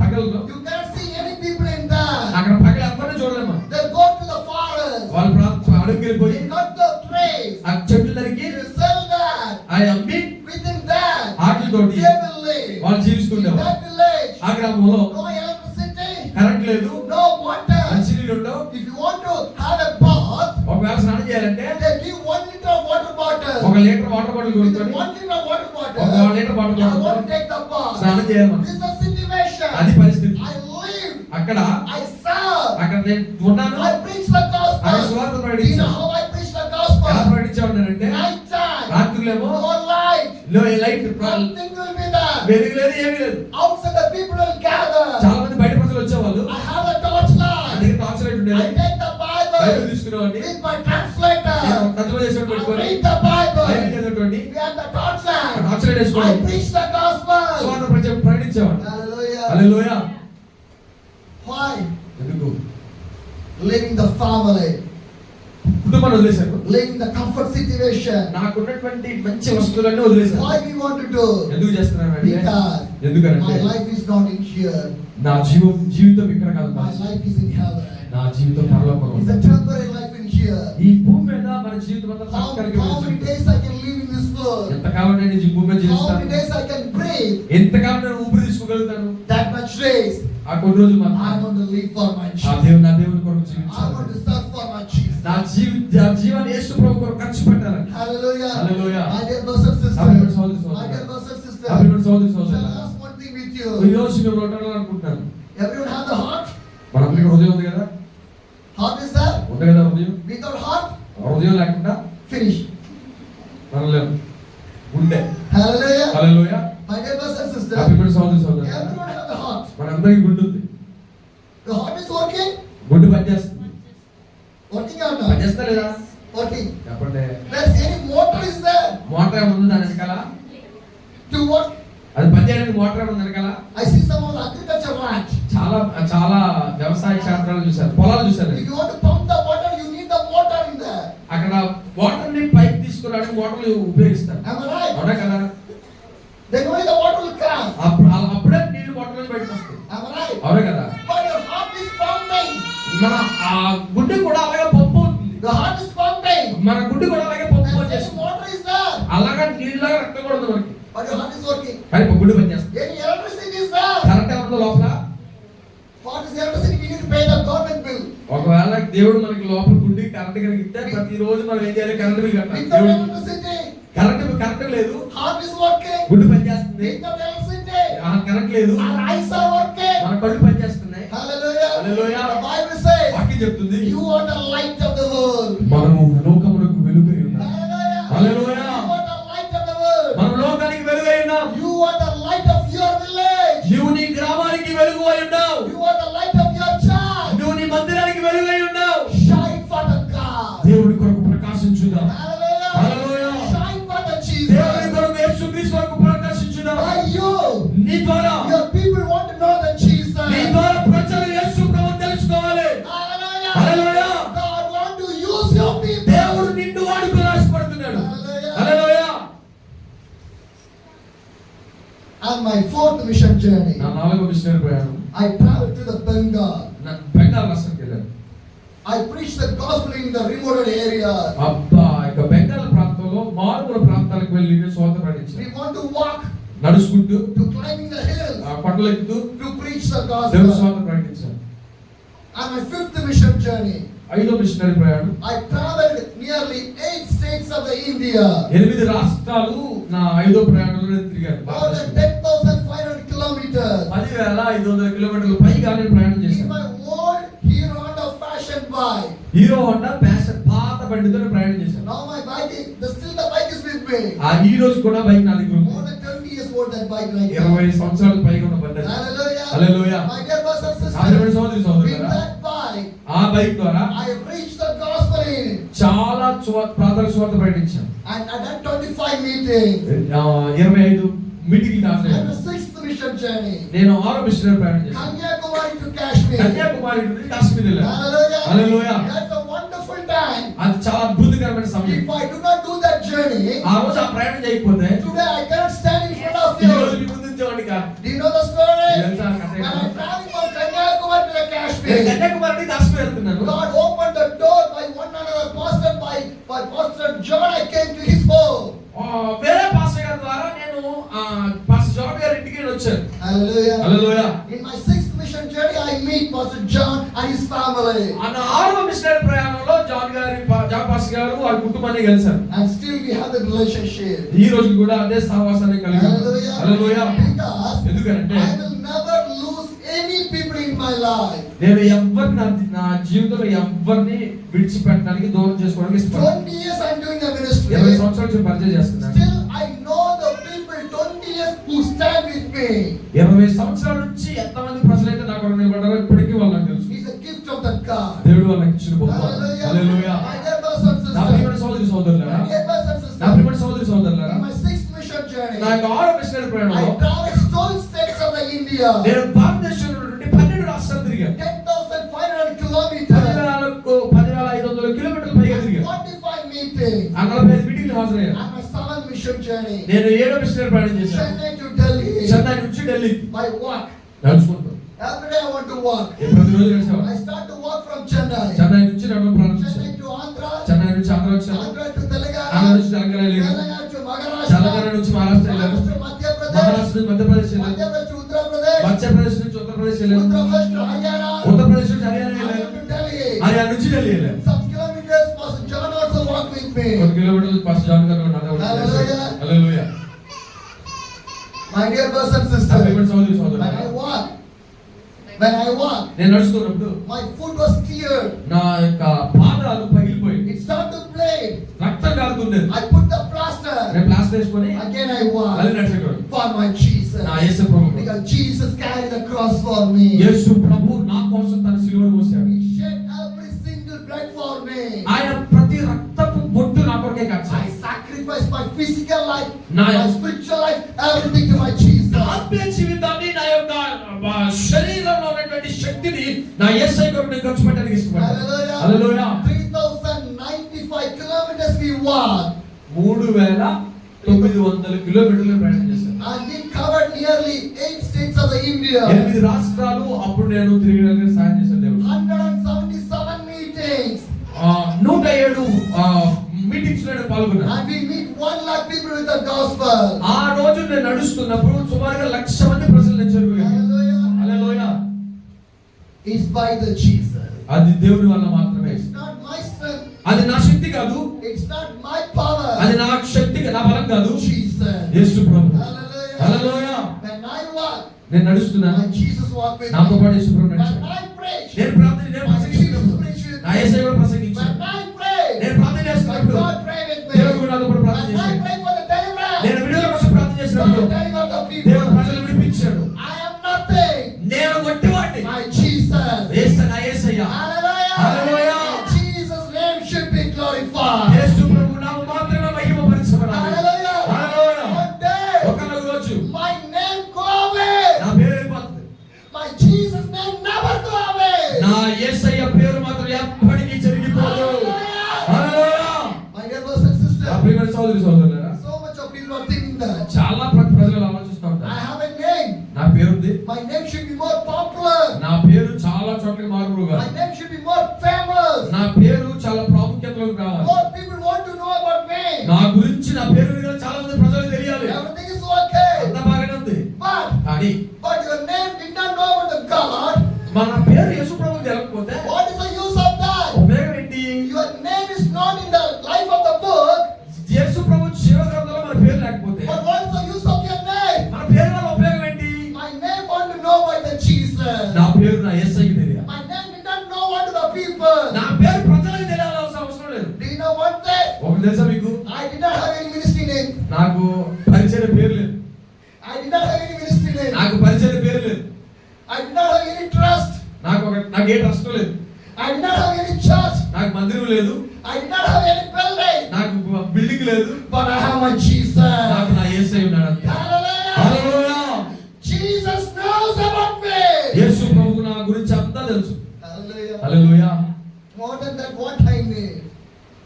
పగల్లో
You can't see any people in there.
అక్కడ పగలు ఎవరిని చూడలేము.
They go to the forest.
వాళ్ళ అడవికి వెళ్ళిపోయి
They cut the trees.
ఆ చెట్లు నరికి
They sell that.
ఆ అమ్మి
Within that,
ఆటలతోటి
they will live.
వాళ్ళు
In
జీవిస్తుండేవారు.
that village,
ఆ గ్రామంలో
no electricity,
కరెంట్ లేదు,
no water.
మంచినీళ్ళు ఉండవు.
If you want to have a bath,
ఒకవేళ స్నానం చేయాలంటే
they give 1 liter of water bottle.
1 litre water bottle
with
కొనుక్కొని
1 liter water bottle.
ఒక 1 litre bottle
I want to
కొనుక్కొని
take the bath.
స్నానం చేయాలి మనం.
This is the situation.
అది పరిస్థితి.
I live.
అక్కడ
I serve.
అక్కడ నేను ఉన్నాను.
I preach the gospel.
అక్కడ సువార్త
Do you know
ప్రకటించాను.
how I preach the
ఎలా
gospel?
ప్రకటించానంటే
Night time.
రాత్రులేమో
No light.
Light
Nothing will be there.
వెలుగు లేదు, ఏమీ లేదు.
Outside the people will gather.
చాలా మంది బయట ప్రజలు వచ్చేవాళ్ళు.
I have a torchlight.
అందుకే టార్చ్ లైట్
I
ఉండేది.
take the
Bible
Bible
తీసుకునేవాడిని.
with my translator.
నేను తర్జుమా చేసేవాడిని
I
పెట్టుకొని
read the Bible.
బైబిల్ చదివేటోడిని.
We have the torchlight.
Torch light
I
వేసుకోవాలి.
preach the gospel.
సువార్త ప్రకటించేవాడిని.
Hallelujah.
హల్లెలూయా.
Why?
ఎందుకు?
Leaving the family,
కుటుంబాన్ని వదిలేశాను.
leaving the comfort situation.
నాకున్నటువంటి మంచి వస్తువులన్నీ వదిలేశాను.
Why we want to do?
ఎందుకు చేస్తున్నానంటే
Because
ఎందుకంటే
my life is not in here.
నా జీవితం ఇక్కడ కాదు.
My life is in heaven.
నా జీవితం పరలోకంలో
It's
ఉంది.
a temporary life in here.
ఈ భూమి మీద మన జీవితం అంతా
How
తాత్కాలికమైన
many
జీవితం.
days I can live in this world?
ఎంతకాలం నేను ఈ భూమి మీద
How many
జీవిస్తాను?
days I can breathe?
ఎంతకాలం నేను ఊపిరి తీసుకోగలుగుతాను?
That much days.
ఆ కొన్ని రోజులు
I
మాత్రం
want to live for my
నా
Jesus.
దేవుని కొరకు
I want
జీవించాలి.
to serve for my Jesus.
నా జీవాన్ని యేసు ప్రభు కొరకు ఖర్చు పెట్టాలని.
Hallelujah.
Hallelujah.
My dear brothers and sisters.
అభివృద్ధి సోదరి సోదరులారా.
My dear brothers and sisters.
అభివృద్ధి సోదరి
Shall I
సోదరులారా.
ask one thing with
ఈ
you?
రోజు మేము మాట్లాడాలనుకుంటున్నాను.
Everyone have the heart?
మనందరికీ హృదయం ఉంది కదా?
Heart is there?
ఉంది కదా హృదయం?
Without heart?
హృదయం లేకుండా
Finish.
మనం లేము. గుండె.
Hallelujah.
Hallelujah.
My dear brothers and sisters.
అభివృద్ధి సోదరి సోదరులారా.
Everyone have the heart.
మనందరికీ గుండె ఉంది.
The heart is working?
గుండె పనిచేస్తుంది.
Working or not?
పనిచేస్తా లేదా?
Working.
చెప్పండి.
There's any motor is there
motor ఏమైనా ఉంది దాని వెనకాల?
to work?
అది పనిచేయడానికి మోటార్ ఏమైనా ఉంది వెనకాల?
I see some of the agriculture land.
చాలా చాలా వ్యవసాయ క్షేత్రాలు చూశారు, పొలాలు చూశారు.
If you want to pump the water, you need the motor in there.
అక్కడ వాటర్ ని పైప్ తీసుకురావడానికి మోటార్లు ఉపయోగిస్తారు.
Am I right?
అవునా కదా?
Then only the water will come.
అప్పుడే నీళ్లు వాటర్ నుంచి బయటకు వస్తాయి.
Am I right?
అవునా కదా?
But your heart is pumping.
మన ఆ గుండె కూడా అలాగే పంపు అవుతుంది.
The heart is pumping.
మన గుండె కూడా అలాగే పంపు
And any
చేస్తుంది.
motor is there.
అలాగా నీళ్ళలాగా రక్తం కూడా ఉంది మనకి.
But your heart is working.
కానీ గుండె పనిచేస్తుంది.
Any electricity is there.
Current ఏమన్నా లోపల?
What is electricity? We need to pay the government bill.
ఒకవేళ దేవుడు మనకి లోపల గుండి కరెంట్ కలిగితే ప్రతి రోజు మనం ఏం చేయాలి? కరెంట్ బిల్ కట్టాలి.
Without
దేవుడు
electricity,
కరెంట్ లేదు,
heart is working.
గుండె పనిచేస్తుంది.
Without electricity,
కరెంట్ లేదు,
our eyes are working.
మన కళ్ళు పనిచేస్తున్నాయి.
Hallelujah.
Hallelujah.
The Bible says,
వాక్యం చెప్తుంది
you are the light of the world.
మనము లోకమునకు వెలుగై ఉన్నాం.
Hallelujah.
Hallelujah.
You are the light of the world.
మనం లోకానికి వెలుగై ఉన్నాం.
You are the light of your village.
నీవు నీ గ్రామానికి వెలుగు అయి ఉన్నావు.
You are the light of your church.
నువ్వు నీ మందిరానికి వెలుగై ఉన్నావు.
Shine for the God.
దేవుడి కొరకు ప్రకాశించుదాం.
Hallelujah.
Hallelujah.
Shine for the
దేవుడి
Jesus.
కొరకు యేసుక్రీస్తు కొరకు ప్రకాశించుదాం.
By you,
నీ ద్వారా
your people want to know the Jesus.
నీ ద్వారా ప్రజలు యేసు ప్రభువును తెలుసుకోవాలి.
Hallelujah.
Hallelujah.
God want to use your people.
దేవుడు నిన్ను వాడుకొని ఆశపడుతున్నాడు.
Hallelujah.
Hallelujah.
On my fourth mission journey,
నా 4వ మిషనరీ ప్రయాణం
I traveled to the Bengal.
నా బెంగాల్ రాష్ట్రానికి వెళ్ళాను.
I preached the gospel in the remote area.
అబ్బా ఇక బెంగాల్ ప్రాంతంలో మారుమూల ప్రాంతాలకు వెళ్ళి నేను స్వార్థ
We
ప్రకటించాను.
want to walk
నడుచుకుంటూ
to climbing the hills
ఆ కొండలు ఎక్కుతూ
to preach the
దేవుని
gospel.
స్వార్థ ప్రకటించాను.
On my fifth mission journey,
5వ మిషనరీ ప్రయాణం
I traveled nearly 8 states of the India.
8 రాష్ట్రాలు నా 5వ ప్రయాణంలో నేను తిరిగాను.
More than 10,500 kilometers.
10,500 కిలోమీటర్ల పైగా నేను ప్రయాణం
In
చేశాను.
my old Hero Honda fashion bike.
Hero Honda passion పాత బండితో నేను ప్రయాణం చేశాను.
Now my bike is, still the bike is with me.
ఈ రోజు కూడా బైక్ నా దగ్గర ఉంది.
More than 20 years old that bike right now.
20 సంవత్సరాల పైగా ఉన్న బండి అది.
Hallelujah.
Hallelujah.
My dear brothers and
ఆదరణ
sisters,
సోదరి
with
సోదరులారా,
that bike,
ఆ బైక్ ద్వారా
I preached the gospel in it.
చాలా ప్రార్థన స్వార్థ ప్రకటించాను.
And I done 25 meetings.
25 మీటింగ్లు
And
హాజరయ్యాను.
the sixth mission journey.
నేను 6వ మిషనరీ ప్రయాణం చేశాను.
Kanyakumari to Kashmir.
కన్యాకుమారి నుండి కాశ్మీర్ వెళ్ళాను.
Hallelujah.
Hallelujah.
That's a wonderful time.
అది చాలా అద్భుతకరమైన సమయం.
If I do not do that journey,
ఆ రోజు ఆ ప్రయాణం చేయకపోతే
today I cannot stand in front of
ఈ రోజు
you.
మీ ముందు ఉంచేవాడిని కాదు.
Do you know the story?
Yes, sir.
When I'm traveling from Kanyakumari to the
నేను
Kashmir,
కన్యాకుమారి నుండి కాశ్మీర్ వెళ్తున్నాను.
God opened the door by one another pastor, by Pastor John. I came to his home.
వేరే pastor గారి ద్వారా నేను pastor John గారి ఇంటికి వచ్చాను.
Hallelujah.
Hallelujah.
In my sixth mission journey, I meet Pastor John and his family.
ఆ 6వ machinery ప్రయాణంలో జాన్ పాస్టర్ గారు వారి కుటుంబ కుటుంబాన్ని కలిశాను.
And still we have the relationship.
ఈ రోజు కూడా అదే సహవాసాన్ని కలిగి ఉన్నాను.
Hallelujah.
హల్లెలూయా.
Because
ఎందుకంటే
I will never lose any people in my life.
నేను ఎవరిని నా జీవితంలో ఎవరిని విడిచిపెట్టడానికి దూరం చేసుకోవడానికి ఇష్టపడను.
20 years I'm doing the ministry.
20 సంవత్సరాల నుంచి పరిచయం చేస్తున్నాను.
Still I know the people 20 years who stand with me.
20 సంవత్సరాల నుంచి ఎంతమంది ప్రజలైతే నా కొరకు నిలబడ్డారో ఇప్పటికీ వాళ్ళకి తెలుసు.
It's a gift of that God.
దేవుడు వాళ్ళకి ఇచ్చిన బహుమానం.
Hallelujah.
Hallelujah.
My dear brothers and
నా
sisters.
ప్రియమైన సోదరి సోదరులారా,
My dear brothers and
నా
sisters.
ప్రియమైన సోదరి సోదరులారా,
In my 6th mission journey,
నా యొక్క 6వ మిషనరీ
I
ప్రయాణంలో
traveled 12 states of the India.
నేను భారతదేశంలో నుండి 12 రాష్ట్రాలు తిరిగాను.
10,500 kilometers.
10,500 కిలోమీటర్ల పైగా తిరిగాను.
45 meetings.
45 మీటింగ్లు హాజరయ్యాను.
And my 7th mission journey.
నేను 7వ మిషనరీ ప్రయాణం చేశాను.
Chennai to Delhi.
చెన్నై నుంచి ఢిల్లీ
By walk.
నడుచుకుంటూ.
Every day I want to walk.
ప్రతిరోజు నడిచేవాడిని.
I start to walk from Chennai.
Chennai నుంచి నడవడం ప్రారంభించాను.
Chennai to Andhra.
చెన్నై నుంచి ఆంధ్ర వచ్చాను.
Andhra to Telangana.
ఆంధ్ర నుంచి తెలంగాణ వెళ్ళాను.
Telangana to
Telangana
Maharashtra.
నుంచి మహారాష్ట్ర వెళ్ళాను.
Maharashtra to Madhya Pradesh.
Maharashtra నుంచి మధ్యప్రదేశ్ వెళ్ళాను.
Madhya Pradesh to Uttar Pradesh.
Madhya Pradesh నుంచి ఉత్తరప్రదేశ్ వెళ్ళాను.
Uttar Pradesh to Haryana.
Uttar Pradesh నుంచి హర్యానా
Haryana
వెళ్ళాను.
to Delhi.
హర్యానా నుంచి ఢిల్లీ వెళ్ళాను.
Some kilometers, Pastor John also walked with me.
కొన్ని కిలోమీటర్లు పాస్టర్ జాన్ గారు నాతో వచ్చారు.
Hallelujah.
Hallelujah.
My dear brothers and
నా
sisters,
ప్రియమైన సోదరి
when
సోదరులారా,
I walk,
నేను నడుస్తున్నప్పుడు
my foot was teared.
నా యొక్క పాదాలు పగిలిపోయింది.
It started to bleed.
రక్తం కారుతుండేది.
I put the plaster.
నేను ప్లాస్టర్ వేసుకొని
Again I
మళ్ళీ
walk
నడిచేవాడు.
for my Jesus.
నా యేసు ప్రభు.
Because Jesus carried the cross for me.
యేసు ప్రభు నా కోసం తన సిలువను మోసాడు.
He shed every single blood for me.
ఆయన ప్రతి రక్తపు బొట్టు నా కొరకే
I
కార్చాడు.
sacrificed my physical life,
నా
my spiritual life, everything to my Jesus.
ఆత్మీయ జీవితాన్ని, నా యొక్క శరీరంలో ఉన్నటువంటి శక్తిని నా యేసయ్య కొరకు నేను ఖర్చు పెట్టడానికి ఇష్టపడ్డాను.
Hallelujah.
Hallelujah.
3,095 kilometers we walked.
3,900 కిలోమీటర్లు ప్రయాణం చేశాను.
And we covered nearly 8 states of the India.
8 రాష్ట్రాలు అప్పుడు నేను తిరిగి సాయం చేశాను దేవుడు.
177 meetings.
107 మీటింగ్స్ లో నేను పాల్గొన్నాను.
And we meet 1 lakh people with the gospel.
ఆ రోజు నేను నడుస్తున్నప్పుడు సుమారుగా 1,00,000 మంది ప్రజలు నేను చేరుకున్నాను.
Hallelujah.
Hallelujah.
It's by the Jesus.
అది దేవుని వల్ల మాత్రమే.
It's not my strength.
అది నా శక్తి కాదు.
It's not my power.
అది నా శక్తి, నా బలం కాదు.
Jesus.
Yesu Prabhu.
Hallelujah.
Hallelujah.
When I walk,
నేను నడుస్తున్నాను.
my Jesus walk with
నాతో
me.
పాటు యేసు ప్రభు
When
నడిచాడు.
I preach,
నేను ప్రార్థన నేను
my Jesus
ప్రసంగిస్తున్నప్పుడు
preach with
నా
me.
యేసయ్య కూడా ప్రసంగించాడు.
When I pray,
నేను ప్రార్థన
my
చేస్తున్నప్పుడు
God pray with me.
దేవుడు కూడా నాతో పాటు ప్రార్థన
When I
చేశాడు.
pray for the deliverance,
నేను విడుదల కోసం ప్రార్థన
God
చేసినప్పుడు
deliver the
దేవుడు
people.
ప్రజలు విడిపించాడు.
I am nothing.
నేను వట్టివాడిని.
My Jesus.
నా యేసయ్య.
Hallelujah.
Hallelujah.
Jesus' name should be glorified.
యేసు ప్రభు నామము మాత్రమే మహిమపరచబడాలి.
Hallelujah.
హల్లెలూయా.
One day,
ఒకనొక రోజు
my name go away.
నా పేరు వెళ్ళిపోతుంది.
My Jesus' name never go away.
నా యేసయ్య పేరు మాత్రం ఎప్పటికీ చెరిగిపోదు. హల్లెలూయా.
My dear brothers and
నా
sisters,
ప్రియమైన సోదరి సోదరులారా,
so much of people are thinking that
చాలా ప్రజలు ఆలోచిస్తూ
I
ఉంటారు.
have a name.
నా పేరుంది.
My name should be more popular.
నా పేరు చాలా చోట్లకి మారుగా.
My name should be more famous.
నా పేరు చాలా ప్రాముఖ్యతలోకి రావాలి.
More people want to know about me.
నా గురించి నా పేరు విని చాలా మంది ప్రజలకు తెలియాలి.
Everything is okay.
అంతా బాగానే ఉంది. కానీ
But your name did not know about the God.
మన పేరు యేసు ప్రభువుకి తెలవకపోతే
What is the use of that?
ఉపయోగం ఏంటి?
Your name is not in the life of the book.
యేసు ప్రభు జీవ గ్రంథంలో మన పేరు లేకపోతే
But what is the use of your name?
మన పేరు వల్ల ఉపయోగం ఏంటి?
My name want to know by the Jesus.
నా పేరు నా యేసయ్యకి తెలియాలి.
My name did not know what to the people.
నా పేరు ప్రజలకు తెలియాల్సిన అవసరం లేదు.
Do you know one thing?
ఒకటి తెలుసా మీకు?
I did not have any ministry name.
నాకు పరిచయ పేరు లేదు.
I did not have any ministry name.
నాకు పరిచయ పేరు లేదు.
I did not have any trust.
నాకు ఏ ట్రస్ట్ లేదు.
I did not have any church.
నాకు మందిరం లేదు.
I did not have any building.
నాకు బిల్డింగ్ లేదు.
But I have my Jesus.
నాకు నా యేసయ్య ఉన్నాడు అంతే.
Hallelujah.
Hallelujah.
Jesus knows about me.
యేసు ప్రభువుకు నా గురించి అంతా తెలుసు.
Hallelujah.
Hallelujah.
More than that, what I need.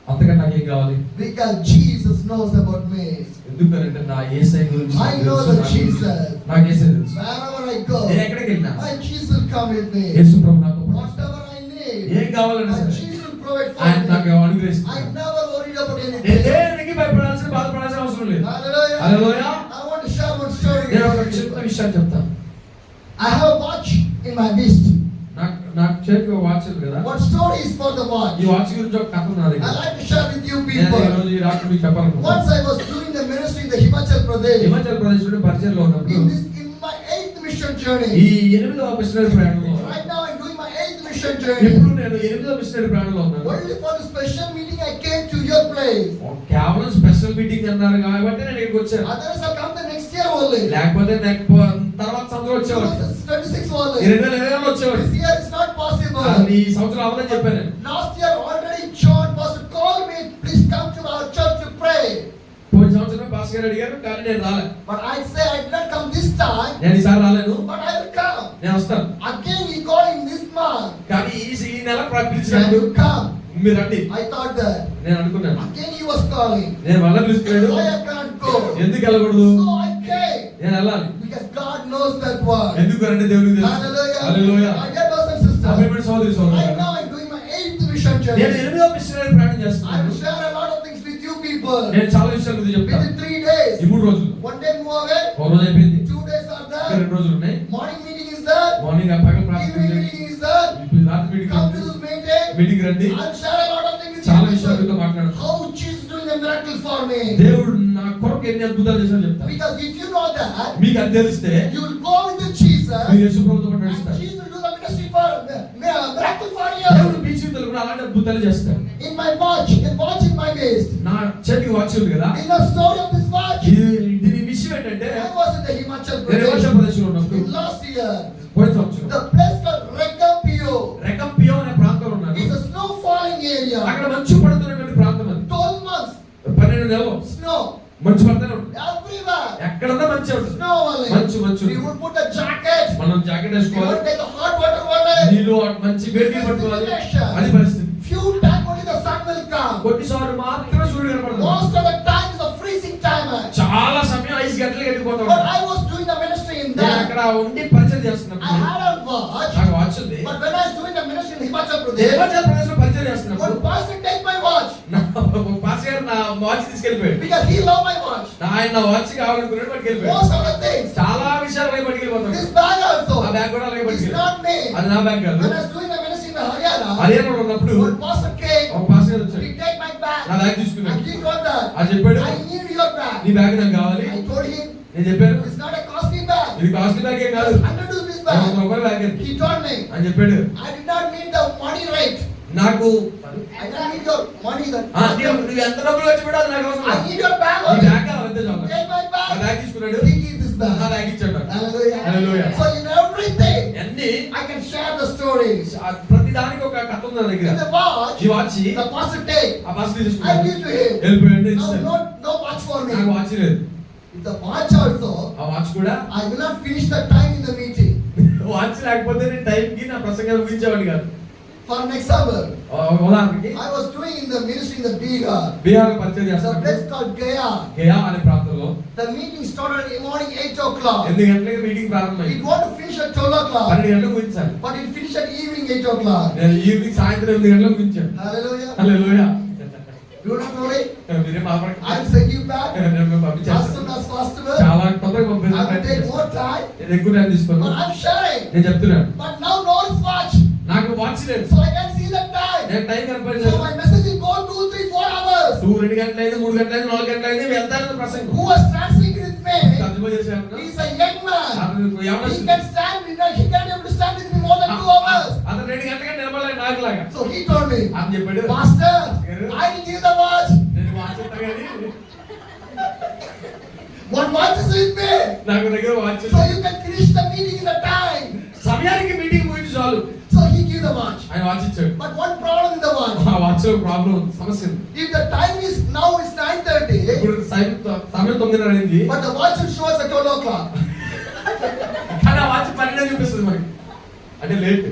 అంతకన్నా నాకేం కావాలి?
Because Jesus knows about me.
ఎందుకంటే నా యేసయ్య గురించి
I
నాకు
know
తెలుసు.
the Jesus.
నాకు యేసయ్య తెలుసు.
Wherever I go,
నేను ఎక్కడికి వెళ్ళినా
my Jesus will come with me.
యేసు ప్రభు నాతో పాటు.
Whatever I need,
ఏం కావాలన్నా
my
సరే
Jesus will provide
ఆయన
for
నాకు
me.
అనుగ్రహిస్తాడు.
I never worried about
నేను
anything.
దేనికి భయపడాల్సిన బాధపడాల్సిన అవసరం లేదు.
Hallelujah.
Hallelujah.
I want to share one story
నేను ఒక
with
చిన్న
you.
విషయాన్ని చెప్తాను.
I have a watch in my wrist.
నాకు చేతికి ఒక వాచ్ ఉంది కదా.
What story is for the watch?
ఈ వాచ్ గురించి ఒక కథ ఉంది నా
I
దగ్గర.
like to share with you
నేను ఈ
people.
రోజు ఈ రాత్రి మీకు చెప్పాలనుకుంటున్నాను.
Once I was doing the ministry in the Himachal Pradesh.
Himachal Pradesh లో పరిచయంలో ఉన్నప్పుడు
In my 8th mission journey.
ఈ 8వ మిషనరీ ప్రయాణంలో
Right now I'm doing my 8th mission journey.
ఇప్పుడు నేను 8వ మిషనరీ ప్రయాణంలో ఉన్నాను.
Only for the special meeting I came to your place.
కేవలం స్పెషల్ మీటింగ్ అన్నారు కాబట్టి నేను ఇక్కడికి వచ్చాను.
Others have come the next year only.
లేకపోతే తర్వాత సంవత్సరం వచ్చేవాడు.
26 only.
2020 వచ్చేవాడు.
This year is not possible.
ఈ సంవత్సరం అవ్వదని చెప్పాను.
Last year already John Pastor called me, please come to our church to pray.
పోయిన సంవత్సరం పాస్ గారు అడిగారు కానీ నేను రాలే.
But I say I did not come this time.
నేను ఈసారి రాలేను.
But I will come.
నేను వస్తాను.
Again he called in this month.
కానీ ఈ నెల
Can
పిలిచినప్పుడు
you come?
మీరు రండి.
I thought that.
నేను అనుకున్నాను.
Again he was calling.
నేను మళ్ళీ పిలుస్తున్నాడు.
Why I can't go?
ఎందుకు వెళ్ళకూడదు?
So I came.
నేను వెళ్ళాలి.
Because God knows that word.
ఎందుకు అంటే దేవుడికి తెలుసు.
Hallelujah.
Hallelujah.
My dear brothers and sisters.
అభిమాన సోదరి
Right
సోదరులారా,
now I'm doing my 8th mission journey.
నేను 8వ మిషనరీ ప్రయాణం
I will
చేస్తున్నాను.
share a lot of things with you people.
నేను చాలా విషయాల గురించి చెప్తాను.
Within 3 days.
ఈ 3 రోజులు.
One day move away.
ఒక రోజు అయిపోయింది.
2 days are
ఇంకా
there.
2 రోజులు ఉన్నాయి.
Morning meeting is there.
Morning పగల ప్రార్థన
Evening
చేయండి.
meeting is there.
ఇప్పుడు రాత్రి meeting
Come to this meeting.
Meeting రండి.
I'll share a lot of things with
చాలా
you
విషయాలతో
people.
మాట్లాడతాను.
How Jesus doing a miracle for me.
దేవుడు నా కొరకు ఎన్ని అద్భుతాలు చేశాడో చెప్తాను.
Because if you know that,
మీకు అది తెలిస్తే
you will go with the Jesus.
మీరు యేసు ప్రభువుతో
And
నడుస్తారు.
Jesus will do the ministry for miracle for
దేవుడు
you.
మీ జీవితంలో కూడా అలాంటి అద్భుతాలు చేస్తాడు.
In my watch in my waist.
నా చేతికి వాచ్ ఉంది కదా.
In the story of this watch,
దీని విషయం ఏంటంటే
I was in the Himachal
నేను హిమాచల్
Pradesh
ప్రదేశ్ లో ఉన్నప్పుడు
last year.
పోయిన సంవత్సరం
The place called Regampio.
రెకంపియో అనే ప్రాంతంలో ఉన్నాను.
It's a snow falling area.
అక్కడ మంచు పడుతున్నటువంటి ప్రాంతం అది.
12 months
12 నెలలు
snow
మంచు పడుతూనే ఉంటుంది.
everywhere.
ఎక్కడన్నా మంచి ఉంటుంది.
Snow only.
మంచు.
We would put a jacket.
మనం జాకెట్
We
వేసుకోవాలి.
would take the hot water only.
నీళ్ళు మంచి వేడి పట్టుకోవాలి. అది పరిస్థితి.
Few times only the sun will come.
కొన్నిసార్లు మాత్రమే సూర్యుడు కనపడతాడు.
Most of the time is a freezing time.
చాలా సమయం 5 గంటలకు వెళ్ళిపోతా
But
ఉంటాడు.
I was doing the ministry in
నేను
there.
అక్కడ ఉండి పరిచయం చేస్తున్నప్పుడు
I had a watch.
నాకు వాచ్ ఉంది.
But when I was doing the ministry in Himachal Pradesh,
Himachal Pradesh లో పరిచయం చేస్తున్నప్పుడు
one pastor take my watch
నా పాస్ గారు నా వాచ్ తీసుకెళ్ళిపోయాడు.
because he loved my watch.
ఆయన నా వాచ్ కావాలనుకున్నాడు పట్టుకెళ్ళిపోయాడు.
Most of the things.
చాలా విషయాలు అలాగే పట్టుకెళ్ళిపోతాడు.
This bag also.
ఆ బ్యాగ్ కూడా అలాగే
It's
పట్టుకెళ్ళి
not me.
అది నా బ్యాగ్ కాదు.
When I was doing the ministry in the Haryana,
హర్యానాలో ఉన్నప్పుడు
one pastor came.
ఒక పాస్ గారు వచ్చాడు.
He take my
నా
bag.
బ్యాగ్ తీసుకున్నాడు.
And he got that.
అది చెప్పాడు,
I need your bag.
నీ బ్యాగ్ నాకు కావాలి.
I told him
నేను చెప్పాను,
it's not a costly bag.
ఇది కాస్ట్లీ బ్యాగ్ ఏం కాదు,
It's 100 rupees bag.
100 రూపాయల బ్యాగ్ అది
He told me
అని చెప్పాడు.
I did not need the money rate.
నాకు
I don't need your money.
నువ్వు ఎంత డబ్బులు వచ్చి కూడా అది నాకు అవసరం
I
లేదు.
need your bag.
నీ
only.
బ్యాగ్ కావాలంతే చాలు.
Take my
ఆ
bag.
బ్యాగ్ తీసుకున్నాడు.
He gave this
నా
bag.
బ్యాగ్ ఇచ్చాడు నాకు.
Hallelujah.
Hallelujah.
So in everything,
అన్ని
I can share the stories.
ప్రతి దానికి ఒక కథ ఉంది నా
In
దగ్గర.
the watch,
ఈ వాచ్
the pastor take.
ఆ బాస్
I
తీసుకున్నాడు.
give to him.
వెళ్ళిపోయాడు.
Now
ఇచ్చాడు.
no watch for me.
నాకు వాచ్ లేదు.
If the watch also,
ఆ వాచ్ కూడా
I will not finish the time in the meeting.
Watch లేకపోతే నేను టైంకి నా ప్రసంగాలు ముగించేవాడిని కాదు.
For an example,
ఉదాహరణకి
I was doing in the ministry in the Bihar.
Bihar పరిచయం
It's a
చేస్తాను.
place called Gaya.
గయా అనే ప్రాంతంలో
The meeting started in the morning 8 o'clock.
8 గంటలకు మీటింగ్
It
ప్రారంభమైంది.
want to finish at 12 o'clock.
12 గంటలకు ముగించాను.
But it finished at evening 8 o'clock.
నేను evening సాయంత్రం 8 గంటలకు ముగించాను.
Hallelujah.
Hallelujah.
Do not worry.
మీరే మాట్లాడండి.
I'll send you back
నేను
as
పంపించేస్తాను.
soon as possible.
చాలా తొందరగా
I will take
పంపించేస్తాను.
more time.
నేను ఎక్కువ టైం తీసుకోను.
But I'm sharing.
నేను చెప్తున్నాను.
But now no watch.
నాకు వాచ్ లేదు.
So I can see the time.
నేను టైం
So
కనపడలేదు.
my message will go 2, 3, 4 hours.
2 గంటలైంది, 3 గంటలైంది, 4 గంటలైంది వెళ్తాను ప్రసంగం.
Who was translating with me?
తర్జుమా చేశాను.
He's a young man.
అతను
He
యవనస్తుడు.
can stand, he can able to stand with me more than 2 hours.
అతను 2 గంటలకి నిలబడలేదు నాకులాగా.
So he told me,
అని చెప్పాడు.
Pastor, I will give the watch.
నేను వాచ్ ఇస్తా కానీ
One watch is with me.
నాకు దగ్గర watch
So you can finish the meeting in the time.
సమయానికి మీటింగ్ ముగించి చాలు.
So he gave the watch.
ఆయన వాచ్ ఇచ్చాడు.
But one problem in the watch.
ఆ వాచ్ లో ప్రాబ్లం సమస్య ఉంది.
If the time is now is 9:30,
ఇప్పుడు సమయం 9:30 అయింది.
but the watch will show us at 12 o'clock.
కానీ ఆ వాచ్ 12 చూపిస్తుంది మనకి. అంటే late.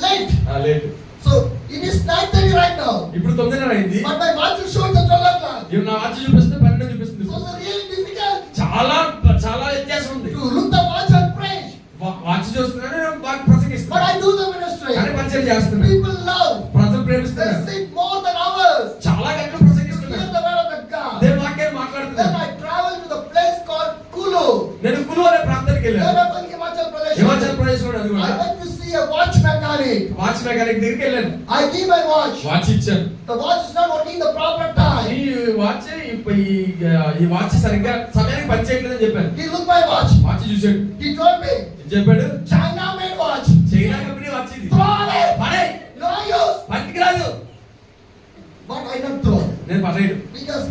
Late.
Late.
So it is 9:30 right now.
ఇప్పుడు 9:30 అయింది.
But my watch will show us at 12 o'clock.
ఇప్పుడు నా వాచ్ చూపిస్తుంది 12 చూపిస్తుంది.
So it's really difficult
చాలా చాలా వ్యత్యాసం ఉంది.
to look the watch and preach.
Watch చూస్తున్నాను, watch ప్రసంగిస్తున్నాను.
But I do the ministry.
కానీ పరిచయం చేస్తున్నాను.
People love.
ప్రజలు
They
ప్రేమిస్తున్నారు.
sit more than hours.
చాలా గంటలు
To hear
ప్రసంగిస్తున్నారు.
the word of the God.
దేవుని వాక్యాన్ని
Then
మాట్లాడుతున్నారు.
I travel to the place called Kulu.
నేను కులు అనే ప్రాంతానికి
Then
వెళ్ళాను.
I'm in Himachal Pradesh.
Himachal Pradesh లో అది
I
కూడా
went to see a watch mechanic.
Watch mechanic దగ్గరికి వెళ్ళాను.
I give my watch.
Watch ఇచ్చాను.
the watch is not working the proper time.
ఈ వాచ్ సరిగ్గా సమయానికి పనిచేయట్లేదని చెప్పాను.
He looked my watch.
Watch చూసాడు.
He told me,
చెప్పాడు,
China made watch.
China company watch ఇది.
Throw away.
పడే.
No use.
పనికిరాదు.
But I don't throw.
నేను పడేయడు.
Because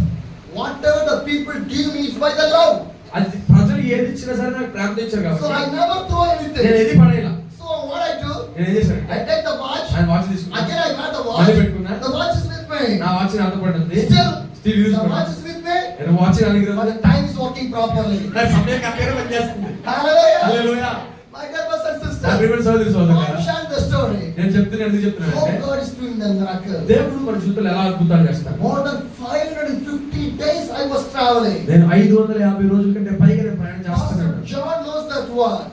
whatever the people give me is by the love.
అది ప్రజలు ఏది ఇచ్చినా సరే నాకు ప్రేమతో ఇచ్చారు
So
కాబట్టి
I never throw
నేను
anything.
ఏది పడేయలా.
So what I do,
నేను ఏం చేశాను,
I take the watch.
ఆయన వాచ్ తీసుకున్నా.
Again I got the
మళ్ళీ
watch.
పెట్టుకున్నా.
The watch is with me.
నా వాచ్ నాతో పడింది.
Still,
use
the watch is with me.
నేను వాచ్ నా దగ్గర
But
ఉంది.
the time is working properly.
నా సమయం కరెక్ట్గా పనిచేస్తుంది.
Hallelujah.
Hallelujah.
My dear brothers and
నా
sisters,
ప్రియమైన సోదరి
I'm
సోదరులారా,
sharing the story.
నేను ఎందుకు
How
చెప్తున్నానంటే
God is doing the miracle.
దేవుడు మన జీవితంలో ఎలా అద్భుతాలు చేస్తాడు.
More than 550 days I was traveling.
నేను 550 రోజుల కంటే పైగా నేను ప్రయాణం
Pastor
చేస్తున్నాను.
John knows that word.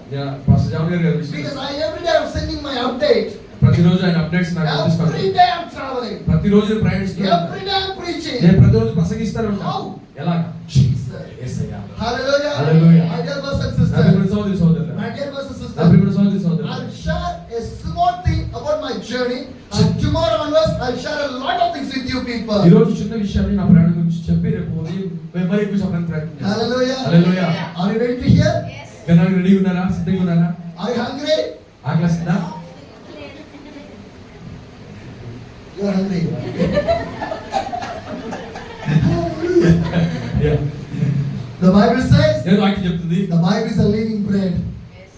Pastor John garu విషయం
Because every day I'm sending my update.
ప్రతిరోజు ఆయన అప్డేట్స్ నాకు పంపిస్తాడు.
Every day I'm traveling.
ప్రతిరోజు నేను ప్రయాణిస్తున్నాను.
Every day I'm preaching.
నేను ప్రతిరోజు ప్రసంగిస్తాను.
How?
ఎలాగా?
Jesus.
Yesayya.
Hallelujah.
Hallelujah.
My dear brothers and
నా
sisters.
ప్రియమైన సోదరి సోదరులారా,
My dear brothers and
నా
sisters.
ప్రియమైన సోదరి సోదరులారా,
I'll share a small thing about my journey. And tomorrow onwards, I'll share a lot of things with you people.
ఈ రోజు చిన్న విషయాన్ని నా ప్రయాణం గురించి చెప్పి రేపు ఉదయం మరి ఎక్కువ చెప్పడానికి ప్రయత్నం చేస్తాను.
Hallelujah.
Hallelujah.
Are you ready to hear?
వినడానికి రెడీగా ఉన్నారా? సిద్ధంగా ఉన్నారా?
Are you hungry?
ఆకలిస్తుందా?
You're hungry.
Yeah.
The Bible says
నేను వాక్యం చెప్తుంది,
the Bible is a living bread.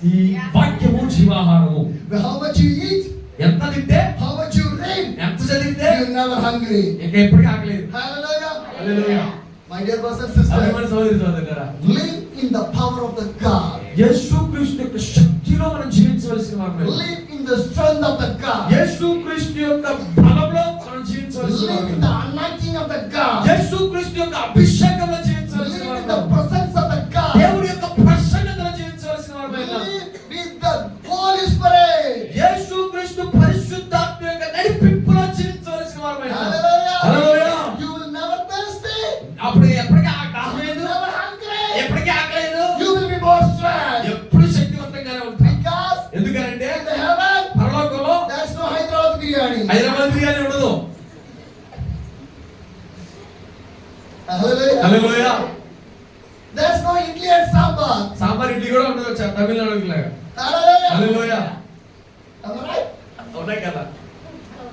ఈ వాక్యము జీవాహారము.
How much you eat,
ఎంత తింటే,
how much you read,
ఎంత చదివితే
you're never hungry.
ఇంకా ఎప్పటికీ ఆకలేదు.
Hallelujah.
Hallelujah.
My dear brothers and sisters,
అభిమాన సోదరి సోదరులారా,
live in the power of the God.
యేసుక్రీస్తు యొక్క శక్తిలో మనం జీవించవలసిన వారమే.
Live in the strength of the God.
యేసుక్రీస్తు యొక్క బలంలో మనం జీవించవలసిన
Live in
వారమే.
the anointing of the God.
యేసుక్రీస్తు యొక్క అభిషేకంలో జీవించవలసిన
Live in the
వారమే.
presence of the God.
దేవుడి యొక్క ప్రసన్నతలో జీవించవలసిన వారమే.
Live with the Holy Spirit.
యేసుక్రీస్తు పరిశుద్ధాత్మ యొక్క నడిపింపులో జీవించవలసిన వారమే.
Hallelujah.
Hallelujah.
You will never thirsty.
అప్పుడు ఎప్పటికీ దాహం
You
లేదు,
will never hungry.
ఎప్పటికీ ఆకలేదు,
You will be more strong.
ఎప్పుడు శక్తివంతంగానే ఉంటాం.
Because
ఎందుకంటే
in the heaven,
పరలోకంలో
there's no Hyderabad biryani.
Hyderabad biryani ఉండదు.
Hallelujah.
Hallelujah.
There's no idli and sambar.
Sambar idli కూడా ఉండదు తమిళనాడు లాగా.
Hallelujah.
Hallelujah.
Am I right?
అవునాయి కదా.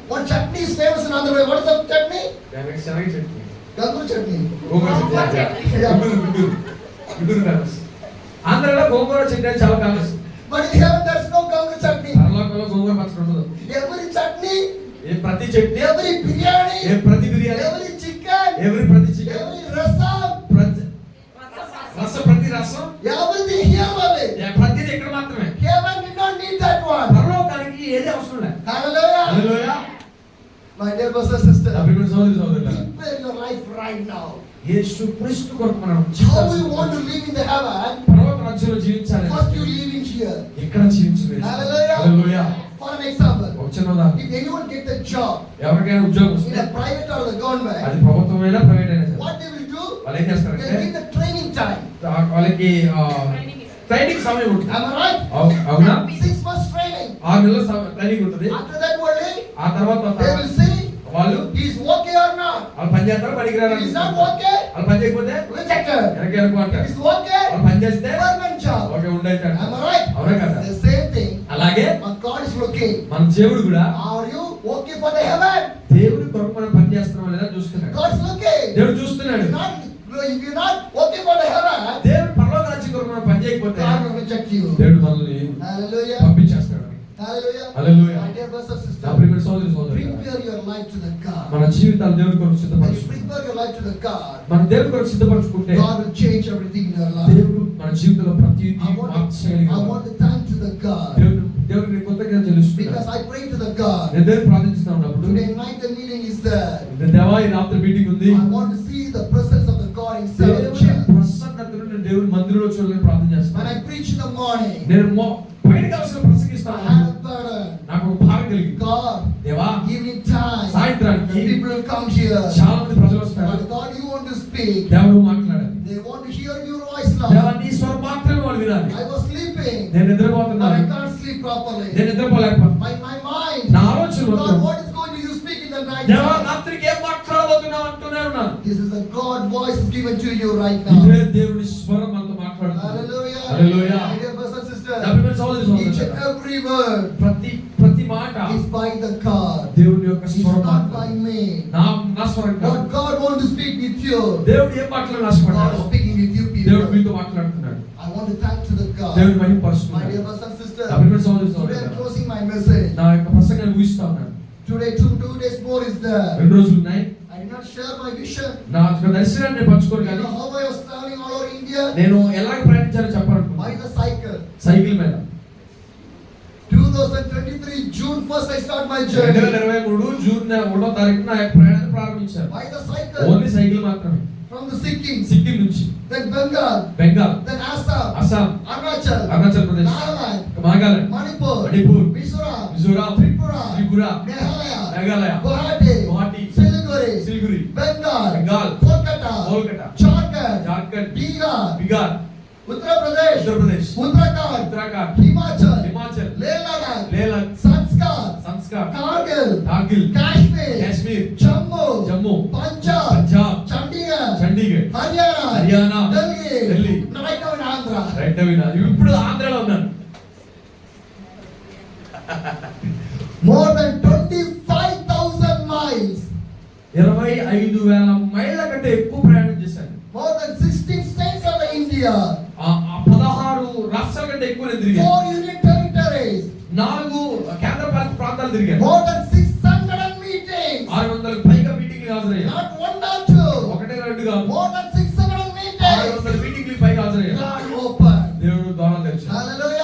One chutney is famous in Andhra Pradesh. What is the chutney?
శనగ chutney,
Gangur chutney.
గోంగూర chutney. Guntur famous. ఆంధ్రలో గోంగూర చట్నీ అంటే చాలా famous.
But in heaven, there's no gangur chutney.
పరలోకంలో గోంగూర పచ్చడి ఉండదు.
Every chutney,
ప్రతి చట్నీ,
every biryani,
ప్రతి బిర్యానీ,
every chicken,
ప్రతి చికెన్,
every rasam,
ప్రతి రసం,
everything here only.
ప్రతిది ఇక్కడ మాత్రమే.
Heaven did not need that one.
పరలోకానికి ఏది అవసరం లేదు.
Hallelujah.
Hallelujah.
My dear brothers and sisters,
అభిమాన సోదరి సోదరులారా,
prepare your life right now.
యేసుక్రీస్తు కొరకు మనం
How we want to live in the heaven,
పరలోక రాజ్యంలో జీవించాలి.
first you living here.
ఇక్కడ జీవించలేదు.
Hallelujah.
Hallelujah.
For an example,
ఒక చిన్న ఉదాహరణ.
if anyone gets a job
ఎవరికైనా ఉద్యోగం
in
వస్తే
a private or the government,
అది ప్రభుత్వమైనా ప్రైవేట్ అయినా సరే
what they will do,
వాళ్ళు ఏం చేస్తారంటే
they give the training time.
వాళ్ళకి ట్రైనింగ్ సమయం ఉంటుంది.
Am I right?
అవునా?
6 months training.
6 నెలల ట్రైనింగ్ ఉంటుంది.
After that only,
ఆ తర్వాత
they will see
వాళ్ళు
he is okay or not.
వాళ్ళు పని చేస్తారా పనికిరారా?
If he is not okay,
వాళ్ళు పని చేయకపోతే
rejected.
వెనక్కి వెళ్ళకు
If
అంటారు.
he is okay,
వాళ్ళు పని చేస్తే
permanent job.
ఓకే ఉండైతే
Am I right?
అవునా కదా?
The same thing.
అలాగే
But God is looking.
మన దేవుడు కూడా
Are you okay for the heaven?
దేవుడి కొరకు మనం పని చేస్తున్నాం లేదా చూస్తున్నాడు.
God is looking.
దేవుడు చూస్తున్నాడు.
If you're not okay for the heaven,
దేవుడు పరలోక రాజ్యం కొరకు మనం పని చేయకపోతే
God will reject you.
దేవుడు మనల్ని
Hallelujah.
పంపించేస్తాడు.
Hallelujah.
Hallelujah.
My dear brothers and
నా
sisters,
ప్రియమైన సోదరి సోదరులారా,
prepare your life to the God.
మన జీవితాలు దేవుడి కొరకు
When you
సిద్ధపరచుకుంటే,
prepare your life to the God,
మన దేవుడి కొరకు సిద్ధపరచుకుంటే
God will change everything in your life.
దేవుడు మన జీవితంలో ప్రతిదీ
I want
మార్చగలిగిన
to thank to the God
దేవుడిని కొత్తగా తెలుస్తున్నాడు.
because I pray to the God.
నేను దేవుడిని ప్రార్థిస్తా ఉన్నప్పుడు
Today night the meeting is there.
దేవా ఈ రాత్రి మీటింగ్ ఉంది.
I want to see the presence of the God in seven
దేవుని
church.
ప్రసన్నతను నేను దేవుని మందిరంలో చూడాలని ప్రార్థన
When
చేస్తాను.
I preach in the morning,
నేను బయటకు అవసరం
I
ప్రసంగిస్తాను.
had a burden.
నాకు ఒక భారం కలిగింది.
God,
దేవా
evening time,
సాయంత్రానికి
people will come here.
చాలా మంది ప్రజలు వస్తారు.
But God, you want to speak.
దేవుడు మాట్లాడాలి.
They want to hear your voice
దేవా
now.
నీ స్వరం మాత్రమే వాళ్ళు వినాలి.
I was sleeping.
నేను
But
నిద్రపోతున్నాను.
I can't sleep properly.
నేను నిద్రపోలేకపోతున్నాను.
My mind.
నా ఆలోచన
God,
మొత్తం
what is going to you speak in the night
దేవా
time?
రాత్రికి ఏం
This is a God voice given to you right now.
ఇదే దేవుని స్వరం మనతో మాట్లాడుతుంది.
Hallelujah.
Hallelujah.
My dear brothers and sisters,
నా ప్రియమైన సహోదరి
each and
సహోదరులారా,
every word
ప్రతి మాట
is by the God.
దేవుని యొక్క
It's
స్వరం
not by
మాట్లాడుతుంది.
me.
నా స్వరం కాదు.
What God wants to speak with you,
దేవుడు ఏం మాట్లాడాలని
God
ఆశపడ్డాడు,
is speaking with you
దేవుడు
people.
మీతో మాట్లాడుతున్నాడు.
I want to thank to the God.
దేవుని
My
మహిమపరుస్తున్నాడు.
dear brothers and sisters,
నా ప్రియమైన సహోదరి
today I'm
సహోదరులారా,
closing my message.
నా యొక్క ప్రసంగాన్ని ముగిస్తా ఉన్నాను.
Today, two days more is there.
2 రోజులు ఉన్నాయి.
I did not share my vision.
నా యొక్క దర్శనాన్ని నేను పంచుకోను
You
కానీ
know how I was traveling all over India?
నేను ఎలాగ ప్రయాణించాలో
By
చెప్పాలనుకున్నాను.
the cycle.
సైకిల్ మీద
2023 June 1st I start my journey.
2023 June 1వ తారీఖున నా యొక్క ప్రయాణాన్ని ప్రారంభించాను.
By the cycle.
Only cycle మాత్రమే.
From the Sikkim,
సిక్కిం నుంచి
then Bengal,
Bengal,
then Assam,
Assam,
Arunachal,
Arunachal Pradesh,
Nagaland,
Nagaland,
Manipur,
Manipur,
Mizoram,
Mizoram,
Tripura,
Tripura,
Meghalaya,
Meghalaya,
Guwahati,
Guwahati,
Siliguri,
Siliguri,
Bengal,
Bengal,
Kolkata,
Kolkata,
Jharkhand,
Jharkhand,
Bihar,
Bihar,
Uttar Pradesh,
Uttar Pradesh,
Uttarakhand,
Uttarakhand,
Himachal,
Himachal,
Leh Ladakh,
లేలక్,
Sanskar,
Sanskar,
Kargil,
Kargil,
Kashmir,
Kashmir,
Jammu,
Jammu,
Punjab,
Punjab,
Chandigarh,
Chandigarh,
Haryana,
Haryana,
Delhi,
Delhi.
right now in Andhra.
Right Naveena, ఇప్పుడు ఆంధ్రాలో ఉన్నాను.
More than 25,000 miles.
25,000 మైళ్ళ కంటే ఎక్కువ ప్రయాణం చేశాను.
More than 16 states of India.
ఆ 16 రాష్ట్రాల కంటే ఎక్కువ నేను తిరిగాను.
4 union territories.
4 కేంద్రపాలిత ప్రాంతాలు తిరిగాను.
More than 600 meetings.
600 పైగా మీటింగ్లు హాజరయ్యాను.
Not one or two.
ఒకటే రెండు కాదు.
More than